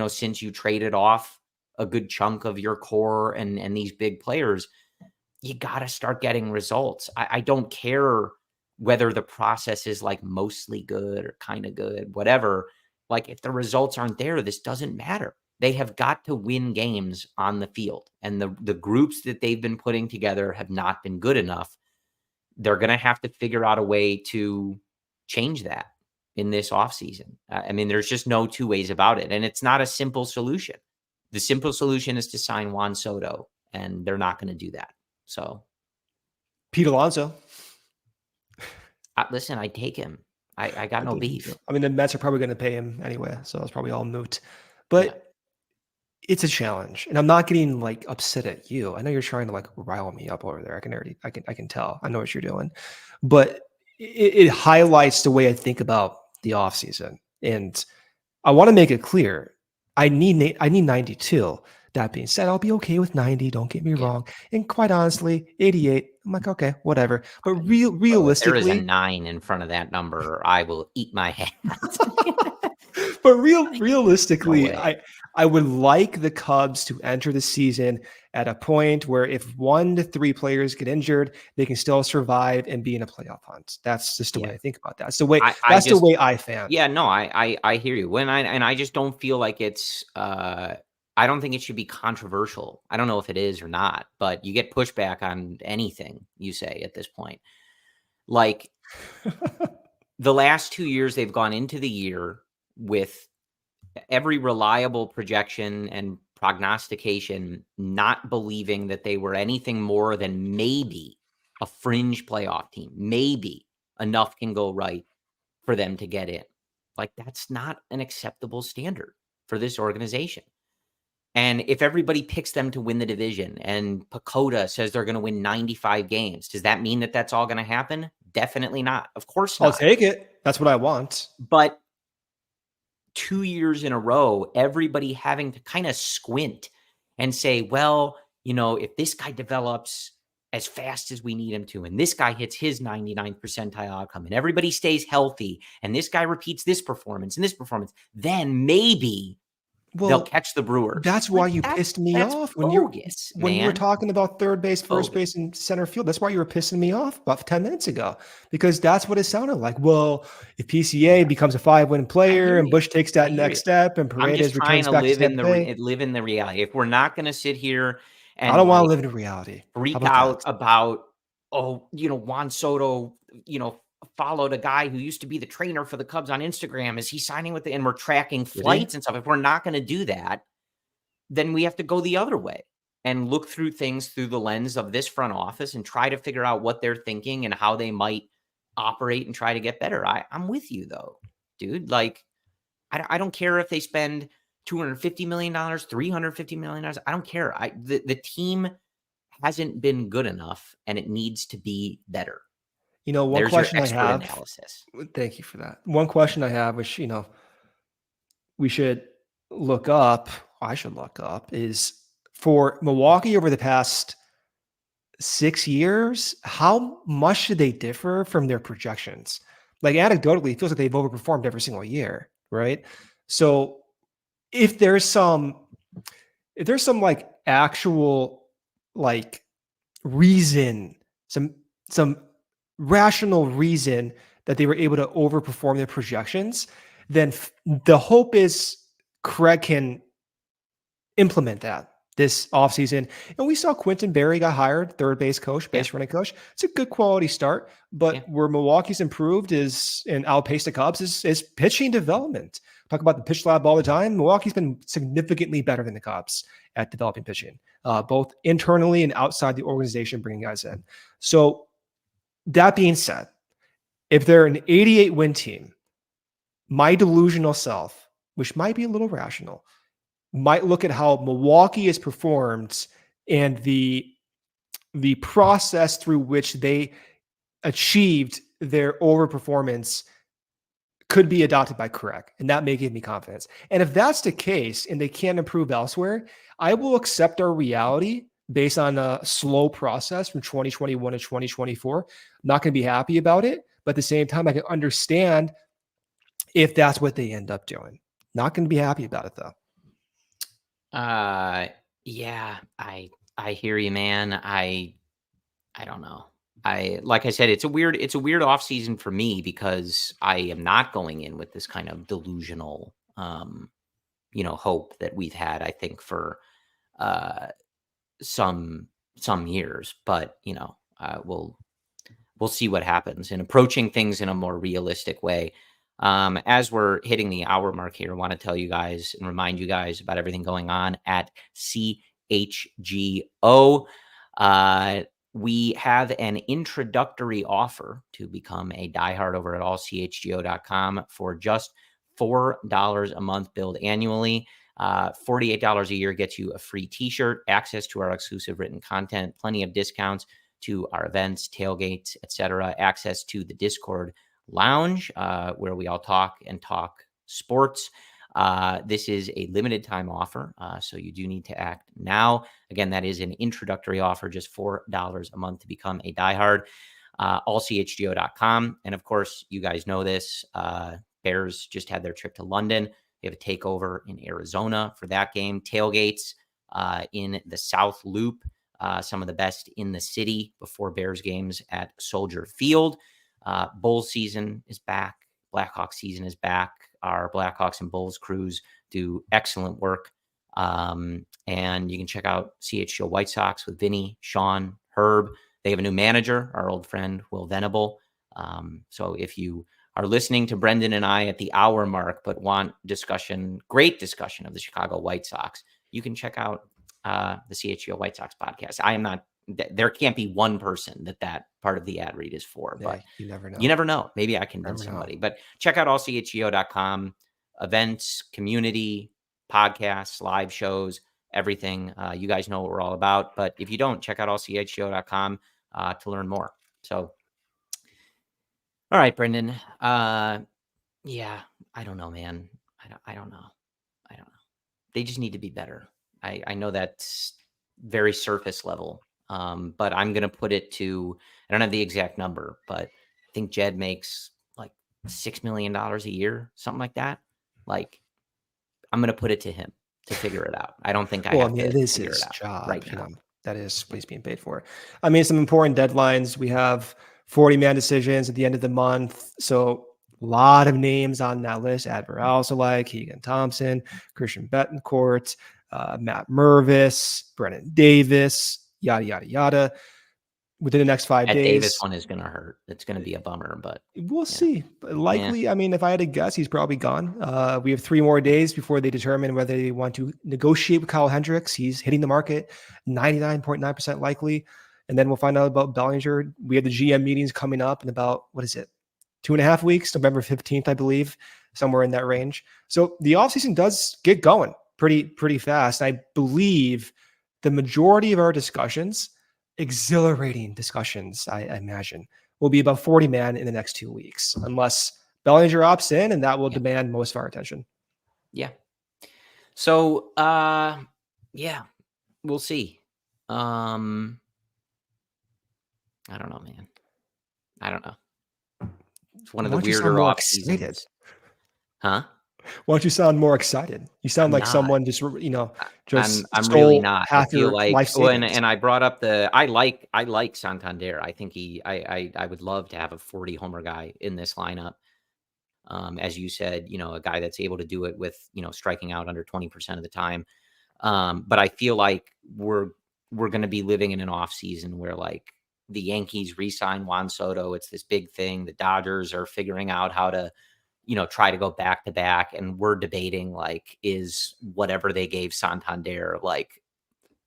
since you traded off a good chunk of your core and these big players, you got to start getting results. I don't care whether the process is like mostly good or kind of good, whatever. Like, if the results aren't there, this doesn't matter. They have got to win games on the field. And the groups that they've been putting together have not been good enough. They're going to have to figure out a way to change that in this offseason. I mean, there's just no two ways about it. And it's not a simple solution. The simple solution is to sign Juan Soto, and they're not going to do that. So, Pete Alonso. listen, I take him. I got no beef. I mean, the Mets are probably going to pay him anyway, so it's probably all moot. But it's a challenge, and I'm not getting like upset at you. I know you're trying to like rile me up over there. I can tell. I know what you're doing, but it highlights the way I think about the offseason. And I want to make it clear. I need 92. That being said, I'll be okay with 90. Don't get me wrong. And quite honestly, 88, I'm like, okay, whatever. But realistically, if there is a 9 in front of that number, I will eat my hat. But realistically, no I would like the Cubs to enter the season at a point where if 1 to 3 players get injured, they can still survive and be in a playoff hunt. That's just the way I think about that. It's the way the way I fan. Yeah, no, I hear you. I just don't feel like it's I don't think it should be controversial. I don't know if it is or not, but you get pushback on anything you say at this point. Like the last 2 years, they've gone into the year with every reliable projection and prognostication not believing that they were anything more than maybe a fringe playoff team. Maybe enough can go right for them to get in. Like, that's not an acceptable standard for this organization. And if everybody picks them to win the division and Pacoda says they're going to win 95 games, does that mean that that's all going to happen? Definitely not. Of course not. I'll take it. That's what I want. But 2 years in a row, everybody having to kind of squint and say, well, if this guy develops as fast as we need him to, and this guy hits his 99th percentile outcome, and everybody stays healthy, and this guy repeats this performance and this performance, then maybe they'll catch the Brewers. That's why you pissed me off when you were talking about third base, first base, and center field. That's why you were pissing me off about 10 minutes ago, because that's what it sounded like. Well, if PCA becomes a 5-win player and Bush takes that next step and Paredes returns back to live in the reality. If we're not going to sit here and I don't want to live in reality. Freak out about Juan Soto, followed a guy who used to be the trainer for the Cubs on Instagram. Is he signing with and we're tracking flights and stuff. If we're not going to do that, then we have to go the other way and look through things through the lens of this front office and try to figure out what they're thinking and how they might operate and try to get better. I'm with you though, dude. Like, I don't care if they spend $250 million, $350 million. I don't care. The team hasn't been good enough and it needs to be better. One question I have. Thank you for that. One question I have, which, we should look up, I should look up, is for Milwaukee over the past 6 years, how much should they differ from their projections? Like, anecdotally, it feels like they've overperformed every single year, right? So if there's some like actual like reason, some rational reason that they were able to overperform their projections, then the hope is Craig can implement that this offseason. And we saw Quentin Berry got hired, third base coach, base running coach. It's a good quality start, but where Milwaukee's improved and outpaced the Cubs is pitching development. Talk about the pitch lab all the time. Milwaukee's been significantly better than the Cubs at developing pitching, both internally and outside the organization, bringing guys in. So that being said, if they're an 88-win team, my delusional self, which might be a little rational, might look at how Milwaukee has performed and the process through which they achieved their overperformance could be adopted by Craig, and that may give me confidence. And if that's the case and they can't improve elsewhere, I will accept our reality based on a slow process from 2021 to 2024. I'm not going to be happy about it, but at the same time, I can understand if that's what they end up doing. Not going to be happy about it though. Yeah, I hear you, man. I don't know. Like I said, it's a weird off season for me because I am not going in with this kind of delusional hope that we've had, I think, for some years. But we'll see what happens in approaching things in a more realistic way. As we're hitting the hour mark here, I want to tell you guys and remind you guys about everything going on at CHGO. We have an introductory offer to become a diehard over at allchgo.com for just $4 a month billed annually. $48 a year gets you a free t-shirt, access to our exclusive written content, plenty of discounts to our events, tailgates, etc., access to the Discord lounge where we all talk sports. This is a limited time offer, so you do need to act now. Again, that is an introductory offer, just $4 a month to become a diehard. Allchgo.com. And of course, you guys know this. Bears just had their trip to London. They have a takeover in Arizona for that game. Tailgates in the South Loop. Some of the best in the city before Bears games at Soldier Field. Bull season is back. Blackhawks season is back. Our Blackhawks and Bulls crews do excellent work. And you can check out CHGO White Sox with Vinny, Sean, Herb. They have a new manager, our old friend, Will Venable. So if you are listening to Brendan and I at the hour mark, but want great discussion of the Chicago White Sox, you can check out the CHGO White Sox podcast. There can't be one person that part of the ad read is for, but you never know. You never know. Maybe I convince somebody, but check out allchgo.com, events, community, podcasts, live shows, everything. You guys know what we're all about, but if you don't, check out allchgo.com to learn more. So, all right, Brendan. Yeah, I don't know, man. I don't know. They just need to be better. I know that's very surface level, but I'm going to put it to, I don't have the exact number, but I think Jed makes like $6 million a year, something like that. Like, I'm going to put it to him to figure it out. I don't think it is his job right now. That is what he's being paid for. I mean, some important deadlines. We have 40-man decisions at the end of the month. So a lot of names on that list. Admiral ALLCITY, Keegan Thompson, Christian Betancourt, Matt Mervis, Brennan Davis, yada, yada, yada. Within the next 5 days. That Davis one is going to hurt. It's going to be a bummer, but we'll see. Likely, I mean, if I had to guess, he's probably gone. We have 3 more days before they determine whether they want to negotiate with Kyle Hendricks. He's hitting the market, 99.9% likely. And then we'll find out about Bellinger. We have the GM meetings coming up in about, 2.5 weeks, November 15th, I believe, somewhere in that range. So the offseason does get going pretty fast. I believe the majority of our discussions, exhilarating discussions, I imagine, will be about 40-man in the next 2 weeks, unless Bellinger opts in, and that will demand most of our attention. Yeah. So, we'll see. I don't know, man. I don't know. It's one of the weirder off seasons. Huh? Why don't you sound more excited? You sound like someone just, I'm really not. I feel like, and I brought up I like Santander. I think I would love to have a 40 homer guy in this lineup. As you said, a guy that's able to do it with, striking out under 20% of the time. But I feel like we're going to be living in an off season where like the Yankees re-sign Juan Soto. It's this big thing. The Dodgers are figuring out how to, try to go back to back. And we're debating like, is whatever they gave Santander like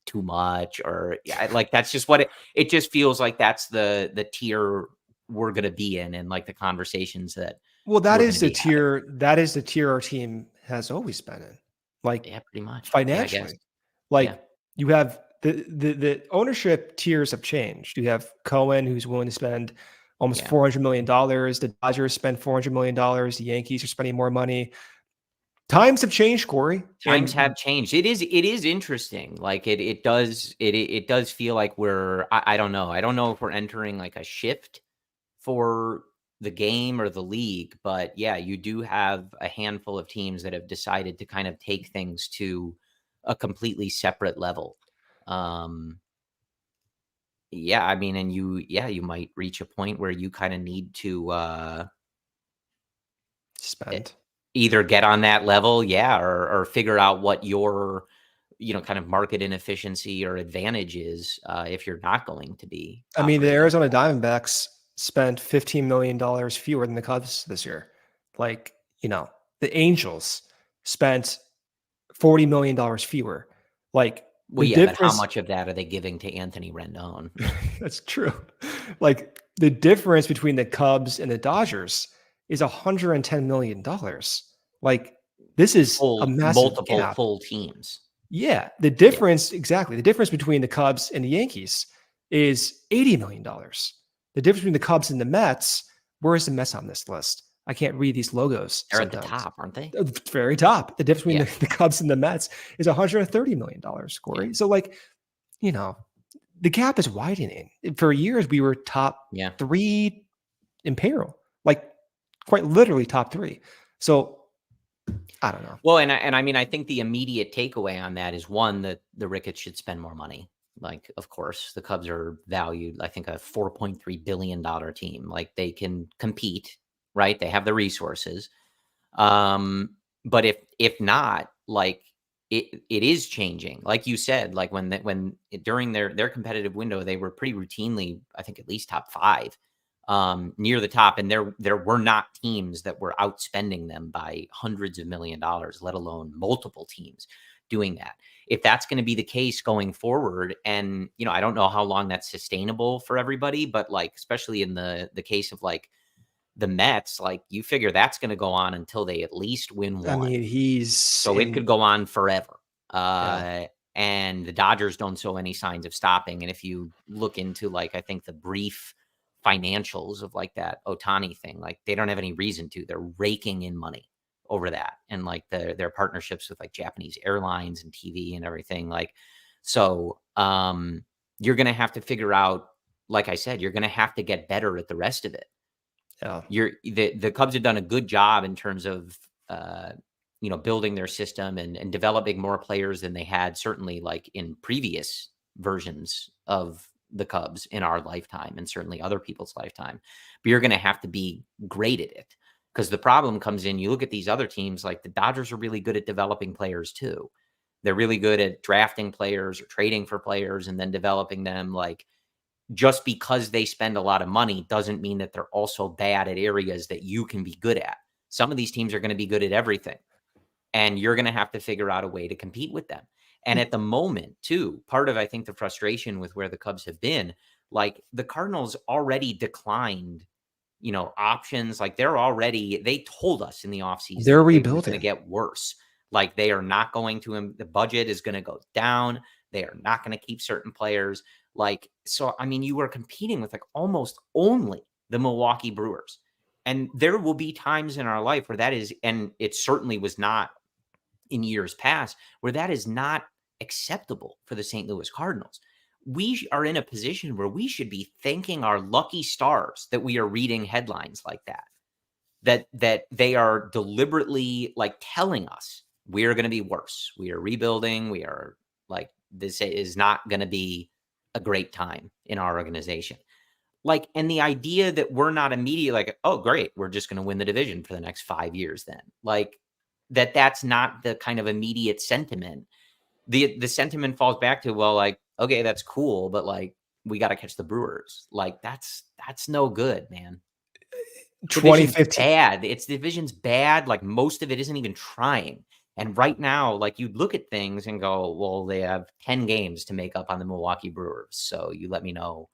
too much, or like, that's just what it just feels like. That's the tier we're going to be in. And like the conversations that, that is the tier. That is the tier our team has always been in. Like, pretty much financially, you have the ownership tiers have changed. You have Cohen, who's willing to spend almost $400 million. The Dodgers spend $400 million. The Yankees are spending more money. Times have changed, Corey. Times have changed. It is interesting. Like it does feel like I don't know. I don't know if we're entering like a shift for the game or the league, but yeah, you do have a handful of teams that have decided to kind of take things to a completely separate level. I mean, and you might reach a point where you kind of need to spend. either get on that level, or figure out what your, kind of market inefficiency or advantage is if you're not going to be I mean, the operating. Arizona Diamondbacks spent $15 million fewer than the Cubs this year. Like, the Angels spent $40 million fewer. Like, Well, the yeah, but how difference, much of that are they giving to Anthony Rendon? that's true. Like, the difference between the Cubs and the Dodgers is $110 million. Like, this is a massive Multiple gap. full teams. Yeah, the Yeah. difference, exactly. The difference between the Cubs and the Yankees is $80 million. The difference between the Cubs and the Mets, where is the Mets on this list? I can't read these logos They're at the sometimes. top, aren't they? The very top. The difference between Yeah. the Cubs and the Mets is $130 million, Corey. Yeah. So, the gap is widening. For years, we were top Yeah. 3 in payroll, like quite literally top 3. So, I don't know. Well, and I mean, I think the immediate takeaway on that is, one, that the Ricketts should spend more money. Like, of course, the Cubs are valued, I think, a $4.3 billion team. Like, they can compete, right? They have the resources. But if not, like, it is changing. Like you said, like during their competitive window, they were pretty routinely, I think, at least top 5. Near the top, and there were not teams that were outspending them by hundreds of $1 million, let alone multiple teams doing that. If that's going to be the case going forward, and I don't know how long that's sustainable for everybody, but like, especially in the case of like the Mets, like, you figure that's going to go on until they at least win one. I mean, So it could go on forever. Yeah. And the Dodgers don't show any signs of stopping. And if you look into, like, I think the brief financials of like that Ohtani thing, like, they don't have any reason to. They're raking in money over that, and like their partnerships with like Japanese airlines and TV and everything. Like, so you're gonna have to figure out, like I said, you're gonna have to get better at the rest of it. Yeah. The Cubs have done a good job in terms of building their system and developing more players than they had, certainly like in previous versions of the Cubs in our lifetime, and certainly other people's lifetime. But you're going to have to be great at it, because the problem comes in, you look at these other teams, like the Dodgers are really good at developing players too. They're really good at drafting players or trading for players and then developing them. Like, just because they spend a lot of money doesn't mean that they're also bad at areas that you can be good at. Some of these teams are going to be good at everything, and you're going to have to figure out a way to compete with them. And at the moment, too, part of, I think, the frustration with where the Cubs have been, like, the Cardinals already declined, options. Like, they told us in the offseason They're that it was going to rebuilding. get worse. Like, they are not going to, the budget is going to go down. They are not going to keep certain players. Like, so, I mean, you were competing with like almost only the Milwaukee Brewers. And there will be times in our life where that is, and it certainly was not in years past, where that is not acceptable for the St. Louis Cardinals. We are in a position where we should be thanking our lucky stars that we are reading headlines like that they are deliberately like telling us we are going to be worse. We are rebuilding. We are like, this is not going to be a great time in our organization. Like, and the idea that we're not immediately like, oh, great, we're just going to win the division for the next 5 years then. Like, that's not the kind of immediate sentiment. The sentiment falls back to, well, like, okay, that's cool, but like, we got to catch the Brewers. Like, that's no good, man. Division's 2015. bad. Its division's bad. Like, most of it isn't even trying. And right now, like, you look at things and go, well, they have 10 games to make up on the Milwaukee Brewers. So you let me know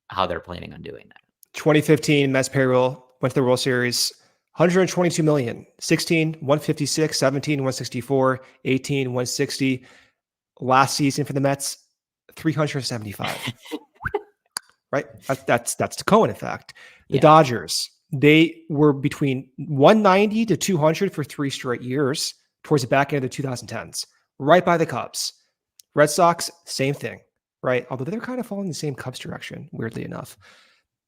how they're planning on doing that. 2015 Mets payroll went to the World Series. 122 million, 16, 156, 17, 164, 18, 160. Last season for the Mets, 375. Right? That's the Cohen effect. The Dodgers, they were between 190 to 200 for 3 straight years towards the back end of the 2010s, right by the Cubs. Red Sox, same thing, right? Although they're kind of following the same Cubs direction, weirdly enough.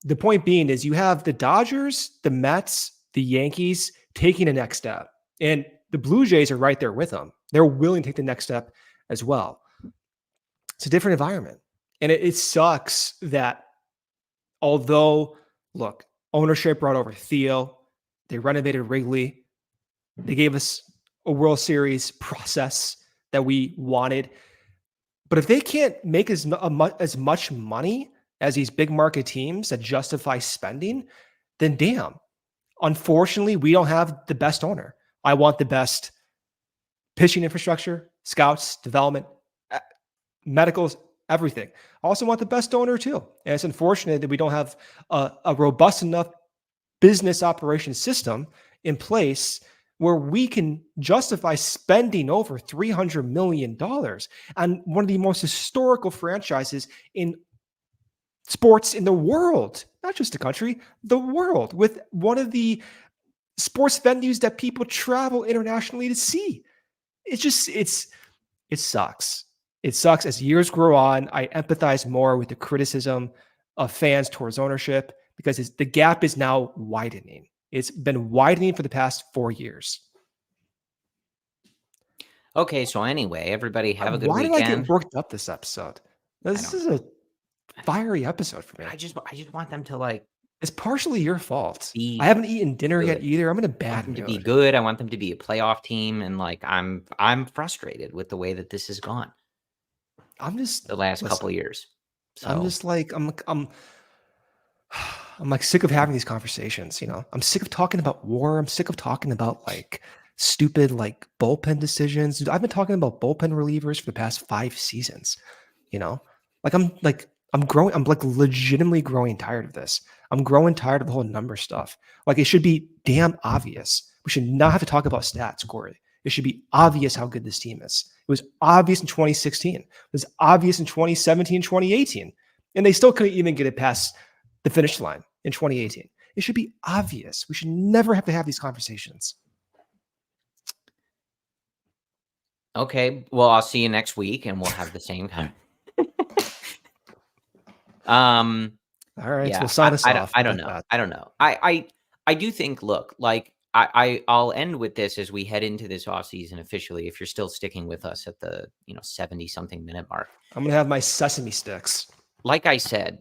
The point being is you have the Dodgers, the Mets, the Yankees taking a next step, and the Blue Jays are right there with them. They're willing to take the next step as well. It's a different environment. And it sucks that although, look, ownership brought over Theo, they renovated Wrigley, They gave us a World Series process that we wanted. But if they can't make as much money as these big market teams that justify spending, then damn. Unfortunately, we don't have the best owner. I want the best pitching infrastructure, scouts, development, medicals, everything. I also want the best owner too. And it's unfortunate that we don't have a robust enough business operation system in place where we can justify spending over $300 million on one of the most historical franchises in sports in the world, not just the country, the world, with one of the sports venues that people travel internationally to see. It sucks. It sucks. As years grow on, I empathize more with the criticism of fans towards ownership because the gap is now widening. It's been widening for the past 4 years. Okay, so anyway, everybody have a good Why weekend. did I get worked up this episode? This is a fiery episode for me. I just want them to like. It's partially your fault. I haven't eaten dinner yet either. I'm in a bad mood. To be good. I want them to be a playoff team, and like I'm frustrated with the way that this has gone. I'm just the last couple of years. So I'm just like I'm like sick of having these conversations. You know, I'm sick of talking about war. I'm sick of talking about like stupid like bullpen decisions. Dude, I've been talking about bullpen relievers for the past 5 seasons. You know, I'm growing. I'm like legitimately growing tired of this. I'm growing tired of the whole number stuff. Like it should be damn obvious. We should not have to talk about stats, Corey. It should be obvious how good this team is. It was obvious in 2016. It was obvious in 2017, 2018. And they still couldn't even get it past the finish line in 2018. It should be obvious. We should never have to have these conversations. Okay. Well, I'll see you next week and we'll have the same kind. All right. Yeah, so we'll sign us off. I don't know. I don't know. I do think, look, like I'll end with this as we head into this offseason officially. If you're still sticking with us at the 70 something minute mark, I'm gonna have my sesame sticks. Like I said,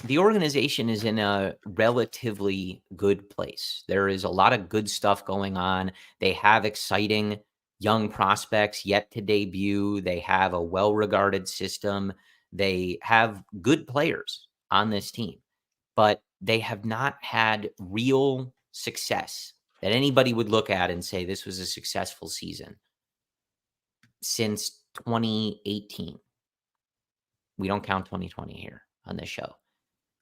the organization is in a relatively good place. There is a lot of good stuff going on. They have exciting young prospects yet to debut. They have a well-regarded system. They have good players on this team, but they have not had real success that anybody would look at and say this was a successful season since 2018. We don't count 2020 here on this show.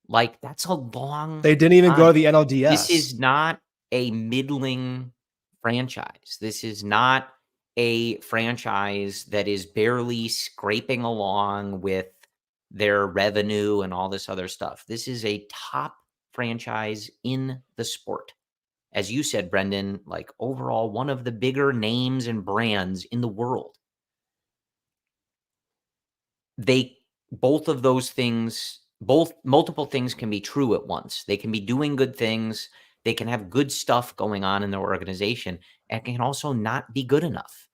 Like, that's a long They didn't even go to the NLDS. This is not a middling franchise. This is not a franchise that is barely scraping along with their revenue and all this other stuff. This is a top franchise in the sport. As you said, Brendan, like overall one of the bigger names and brands in the world. Both of those things, multiple things can be true at once. They can be doing good things. They can have good stuff going on in their organization, and can also not be good enough.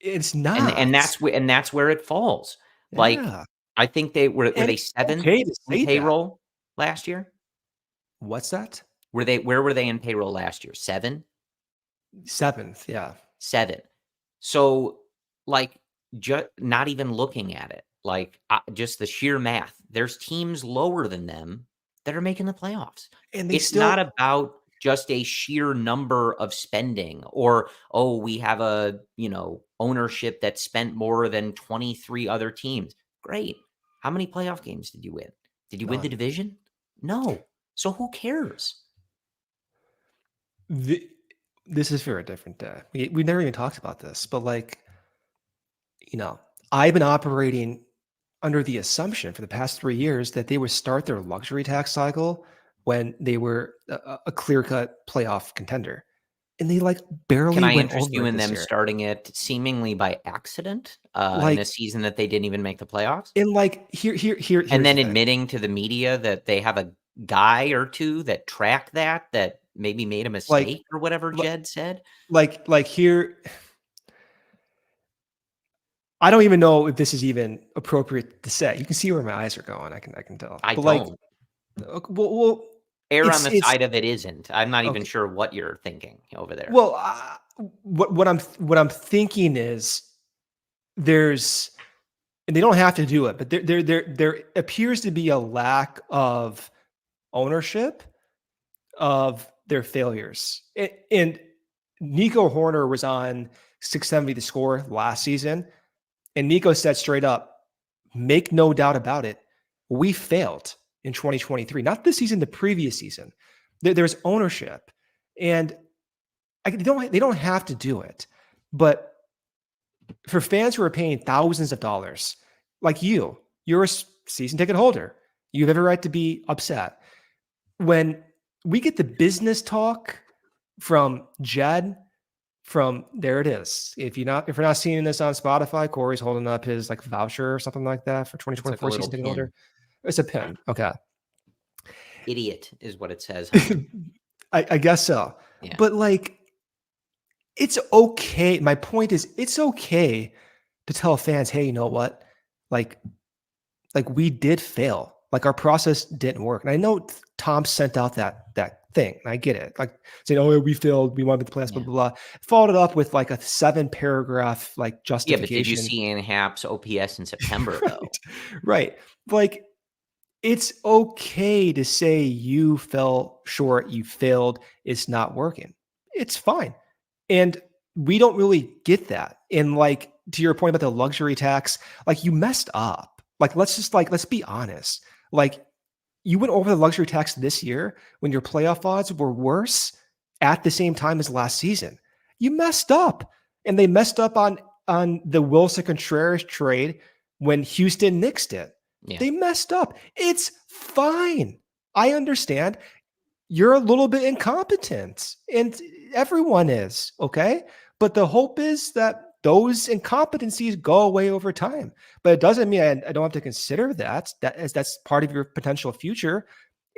It's not, and that's where it falls. Yeah. Like, I think they were they 7th in payroll last year? What's that? Where were they in payroll last year? 7? 7th, yeah. 7. So, like, not even looking at it, like just the sheer math. There's teams lower than them that are making the playoffs. And it's not about just a sheer number of spending or, oh, we have a, ownership that spent more than 23 other teams. Great. How many playoff games did you win? Did you win the division? No. So who cares? This is for a different day. We never even talked about this, but like, I've been operating under the assumption for the past 3 years that they would start their luxury tax cycle when they were a clear-cut playoff contender. And they like barely went over. Can I interest you in them starting it seemingly by accident in a season that they didn't even make the playoffs? And like here, and then admitting to the media that they have a guy or two that track that maybe made a mistake or whatever Jed said. Like here. I don't even know if this is even appropriate to say. You can see where my eyes are going. I can tell. I don't. Well, err on It's the it's side of it isn't. I'm not even okay. sure what you're thinking over there. Well, what I'm thinking is there's, and they don't have to do it, but there appears to be a lack of ownership of their failures. And Nico Hoerner was on 670 The Score last season, and Nico said straight up, make no doubt about it, we failed in 2023. Not this season, the previous season. There's ownership, and they don't have to do it. But for fans who are paying thousands of dollars, like you're a season ticket holder. You have every right to be upset. When we get the business talk from Jed, from there it is. If you're not seeing this on Spotify, Corey's holding up his like voucher or something like that for 2024 season ticket holder. It's a pin. Okay. Idiot is what it says. Huh? I guess so. Yeah. But like, it's okay. My point is, it's okay to tell fans, hey, you know what? Like we did fail. Like our process didn't work. And I know Tom sent out that thing. And I get it. Like saying, oh, we failed. We wanted to play, blah, blah, blah. Followed it up with like a 7-paragraph like justification. Yeah, but did you see Ian Happ's OPS in September though? Right. Like, it's okay to say you fell short, you failed, it's not working. It's fine. And we don't really get that. And like, to your point about the luxury tax, like you messed up. Like, let's be honest. Like, you went over the luxury tax this year when your playoff odds were worse at the same time as last season. You messed up. And they messed up on the Wilson Contreras trade when Houston nixed it. Yeah. They messed up. It's fine. I understand. You're a little bit incompetent, and everyone is, okay? But the hope is that those incompetencies go away over time. But it doesn't mean I don't have to consider that's part of your potential future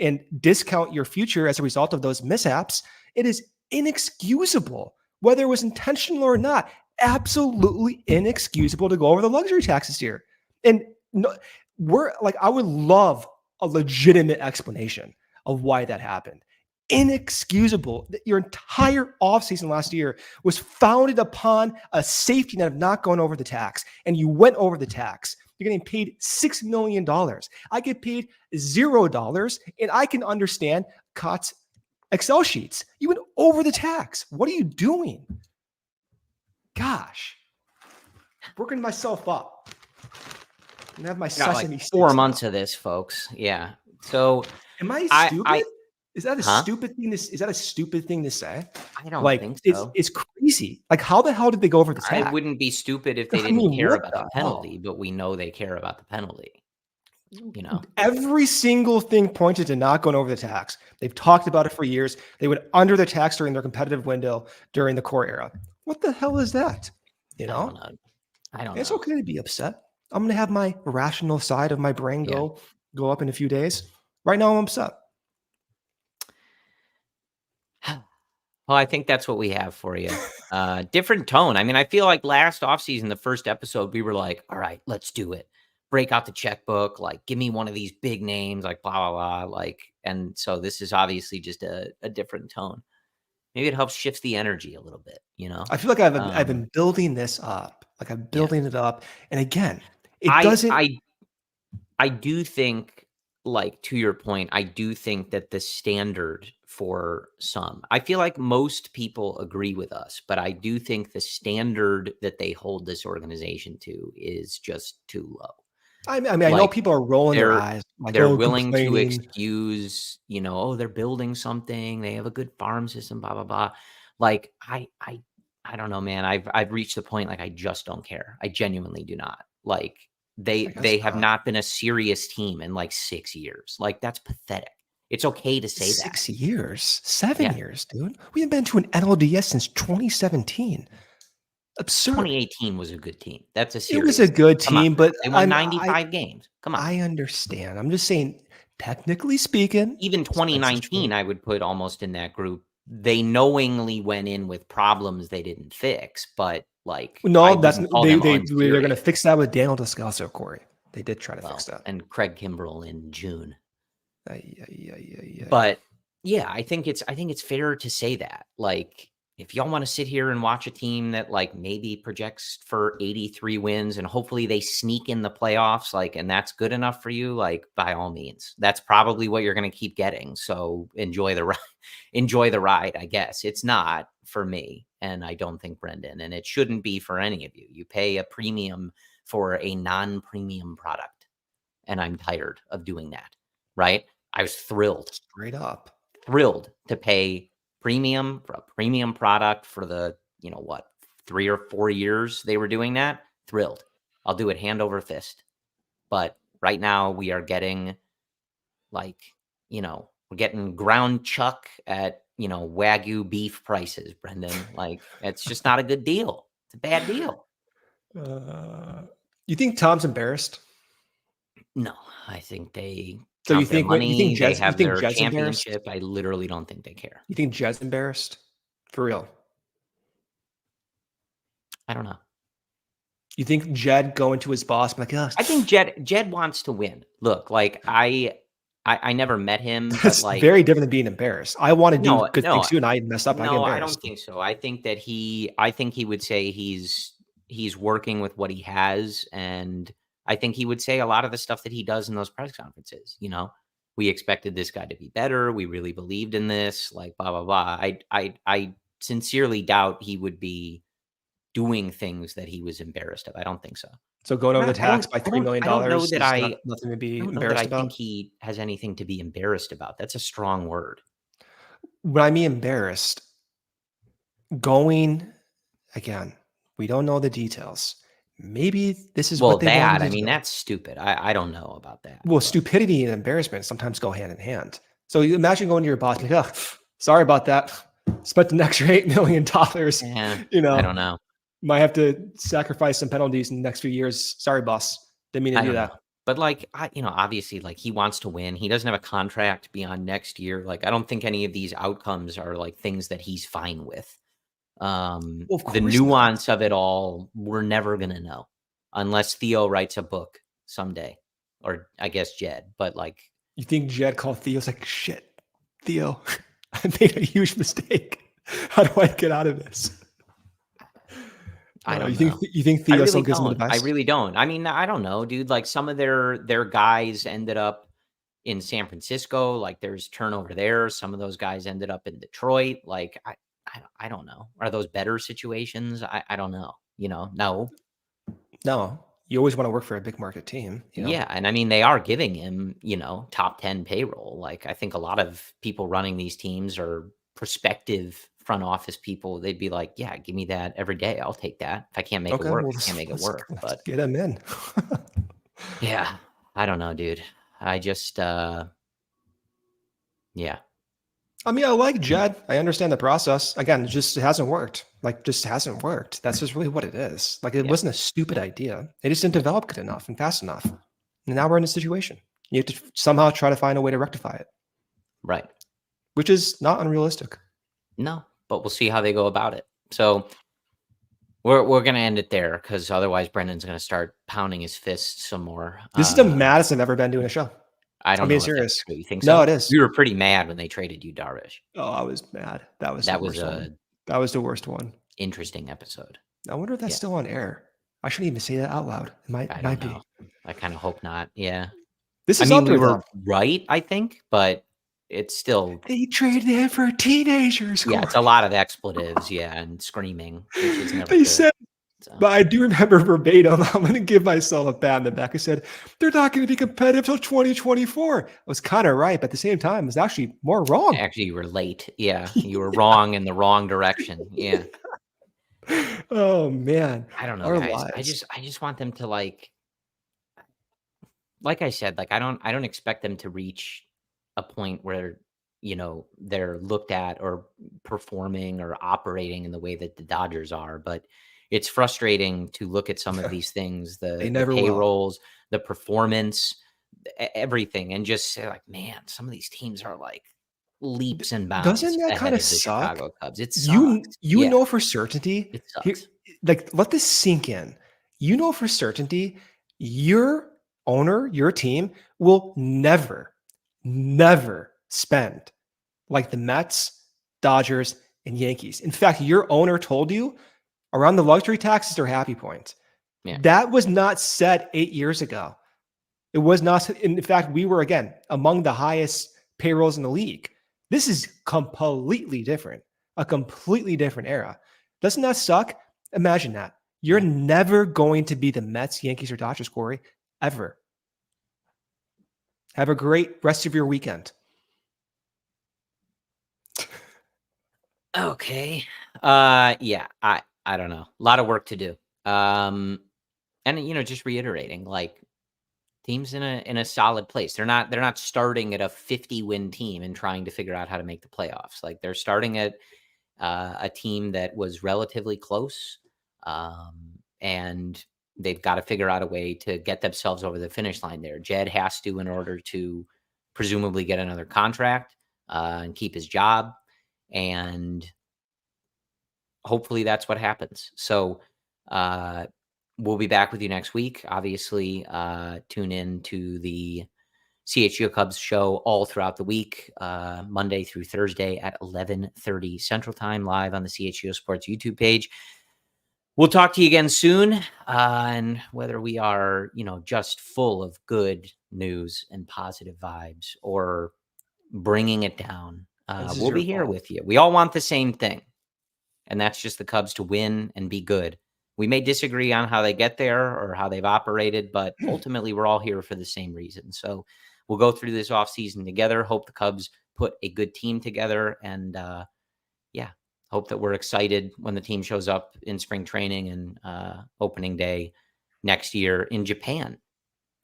and discount your future as a result of those mishaps. It is inexcusable, whether it was intentional or not. Absolutely inexcusable to go over the luxury taxes here. And no, I would love a legitimate explanation of why that happened. Inexcusable. Your entire offseason last year was founded upon a safety net of not going over the tax, and you went over the tax. You're getting paid $6 million. I get paid $0, and I can understand Cott's Excel sheets. You went over the tax. What are you doing? Gosh. Working myself up. And have my sesame like 4 months of this, folks. Yeah. So am I stupid? Is that a stupid thing? Is that a stupid thing to say? I don't think so. It's crazy. Like, how the hell did they go over the tax? It wouldn't be stupid if they didn't care about the penalty, but we know they care about the penalty. You know, every single thing pointed to not going over the tax. They've talked about it for years. They went under the tax during their competitive window during the core era. What the hell is that? You know, I don't know. It's okay to be upset. I'm going to have my rational side of my brain go up in a few days. Right now, I'm upset. Well, I think that's what we have for you. Different tone. I mean, I feel like last offseason, the first episode, we were like, all right, let's do it. Break out the checkbook. Like, give me one of these big names, like blah, blah, blah. Like, and so this is obviously just a different tone. Maybe it helps shift the energy a little bit, you know? I feel like I've been building this up. Like, I'm building it up. And again, I do think, like, to your point, I do think that the standard for some, I feel like most people agree with us, but I do think the standard that they hold this organization to is just too low. I mean, I know people are rolling their eyes. Like, they're willing to excuse, you know, oh, they're building something. They have a good farm system, blah, blah, blah. Like, I don't know, man. I've reached the point, like, I just don't care. I genuinely do not. Like, they have not been a serious team in like 6 years. Like, that's pathetic. It's okay to say 6 years, 7 years, dude. We haven't been to an NLDS since 2017. Absurd. 2018 was a good team. That's a serious. It was a good team, but they won 95 games. Come on. I understand. I'm just saying, technically speaking, even 2019, I would put almost in that group. They knowingly went in with problems they didn't fix, but like, no, they're going to fix that with Daniel Descalso, Corey. They did try to fix that, and Craig Kimbrell in June. Yeah. But Yeah, I think it's fair to say that. Like, if y'all want to sit here and watch a team that like maybe projects for 83 wins and hopefully they sneak in the playoffs, like, and that's good enough for you, like, by all means, that's probably what you're going to keep getting. So enjoy the ride, enjoy the ride, I guess. It's not for me, and I don't think Brendan, and it shouldn't be for any of you. You pay a premium for a non-premium product, and I'm tired of doing that, right? I was Straight up. thrilled to pay premium for a premium product for the, 3 or 4 years they were doing that. Thrilled. I'll do it hand over fist. But right now we are getting like, we're getting ground chuck at, Wagyu beef prices, Brendan. Like, it's just not a good deal. It's a bad deal. You think Tom's embarrassed? No, I think they So count their money. They Jed's, have their Jed's championship. embarrassed? I literally don't think they care. You think Jed's embarrassed? For real? I don't know. You think Jed going to his boss like, oh, I think Jed wants to win. Look, like I never met him, that's but like very different than being embarrassed. I want to do good no, things too, and I messed up. I get no, I embarrassed. don't think so. I think he would say he's working with what he has, and I think he would say a lot of the stuff that he does in those press conferences. We expected this guy to be better. We really believed in this. Like blah blah blah. I sincerely doubt he would be doing things that he was embarrassed of. I don't think so. So going over the tax by $3 million I don't know that is nothing to be embarrassed about. I think he has anything to be embarrassed about. That's a strong word. When I mean embarrassed, going again, we don't know the details. Maybe this is what they wanted to do. That's stupid. I don't know about that. Well, stupidity and embarrassment sometimes go hand in hand. So you imagine going to your boss like, oh, sorry about that. Spent an extra $8 million. Yeah, I don't know. Might have to sacrifice some penalties in the next few years. Sorry, boss. Didn't mean to do that. Know. But like, obviously, like he wants to win. He doesn't have a contract beyond next year. Like, I don't think any of these outcomes are like things that he's fine with. The nuance of it all, we're never going to know unless Theo writes a book someday, or I guess Jed, but like, you think Jed called Theo's like, shit, Theo, I made a huge mistake. How do I get out of this? I don't know. You think Theo still gives him advice? I really don't. I mean, I don't know, dude. Like some of their guys ended up in San Francisco. Like there's turnover there. Some of those guys ended up in Detroit. Like I don't know. Are those better situations? I don't know. No. You always want to work for a big market team. Yeah, and I mean they are giving him, top 10 payroll. Like I think a lot of people running these teams are prospective front office people. They'd be like, yeah, give me that every day. I'll take that. If I can't make it work, I can't make it work. But get him in. Yeah, I don't know, dude. I just yeah. I mean, I like Jed. I understand the process. Again, it hasn't worked. Just hasn't worked. That's just really what it is. Like, it wasn't a stupid idea. It just didn't develop good enough and fast enough. And now we're in a situation. You have to somehow try to find a way to rectify it. Right. Which is not unrealistic. No, but we'll see how they go about it. So we're going to end it there because otherwise Brendan's going to start pounding his fists some more. This is the maddest I've ever been doing a show. I'm being serious. You think so? No, it is. You were pretty mad when they traded you, Darvish. Oh, I was mad. That was the worst one. Interesting episode. I wonder if that's still on air. I shouldn't even say that out loud. It might be. I kind of hope not. Yeah. We were right, I think, but it's still. They traded him for teenagers. Yeah, it's a lot of expletives, and screaming. Which is never they good. said. But I do remember verbatim, I'm going to give myself a pat in the back. I said, they're not going to be competitive till 2024. I was kind of right, but at the same time, I was actually more wrong. Actually, you were late. Yeah, you were wrong in the wrong direction. Yeah. Oh, man. I don't know, guys. I just want them to like I said, like I don't expect them to reach a point where they're looked at or performing or operating in the way that the Dodgers are, but it's frustrating to look at some of these things, the payrolls, the performance, everything, and just say like, man, some of these teams are like leaps and bounds. Doesn't that kind of suck? Chicago Cubs. It sucks. You know for certainty. It sucks. Let this sink in. You know for certainty, your owner, your team will never spend like the Mets, Dodgers, and Yankees. In fact, your owner told you around the luxury tax is their happy point. Yeah. That was not said 8 years ago. It was not. In fact, we were, again, among the highest payrolls in the league. This is completely different, a completely different era. Doesn't that suck? Imagine that. You're never going to be the Mets, Yankees, or Dodgers, Corey, ever. Have a great rest of your weekend. Okay. Yeah, I don't know. A lot of work to do. And just reiterating, like, team's in a solid place. They're not starting at a 50-win team and trying to figure out how to make the playoffs. Like, they're starting at a team that was relatively close. And they've got to figure out a way to get themselves over the finish line there. Jed has to, in order to presumably get another contract and keep his job. And hopefully that's what happens. So we'll be back with you next week. Obviously, tune in to the CHGO Cubs show all throughout the week, Monday through Thursday at 11:30 Central Time, live on the CHGO Sports YouTube page. We'll talk to you again soon. And whether we are, just full of good news and positive vibes or bringing it down, we'll be here with you. We all want the same thing, and that's just the Cubs to win and be good. We may disagree on how they get there or how they've operated, but ultimately we're all here for the same reason. So we'll go through this offseason together. Hope the Cubs put a good team together, and hope that we're excited when the team shows up in spring training and opening day next year in Japan,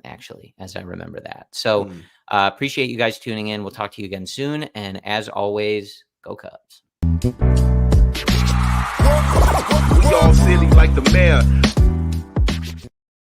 actually, as I remember that. So appreciate you guys tuning in. We'll talk to you again soon. And as always, go Cubs. We all silly like the mayor.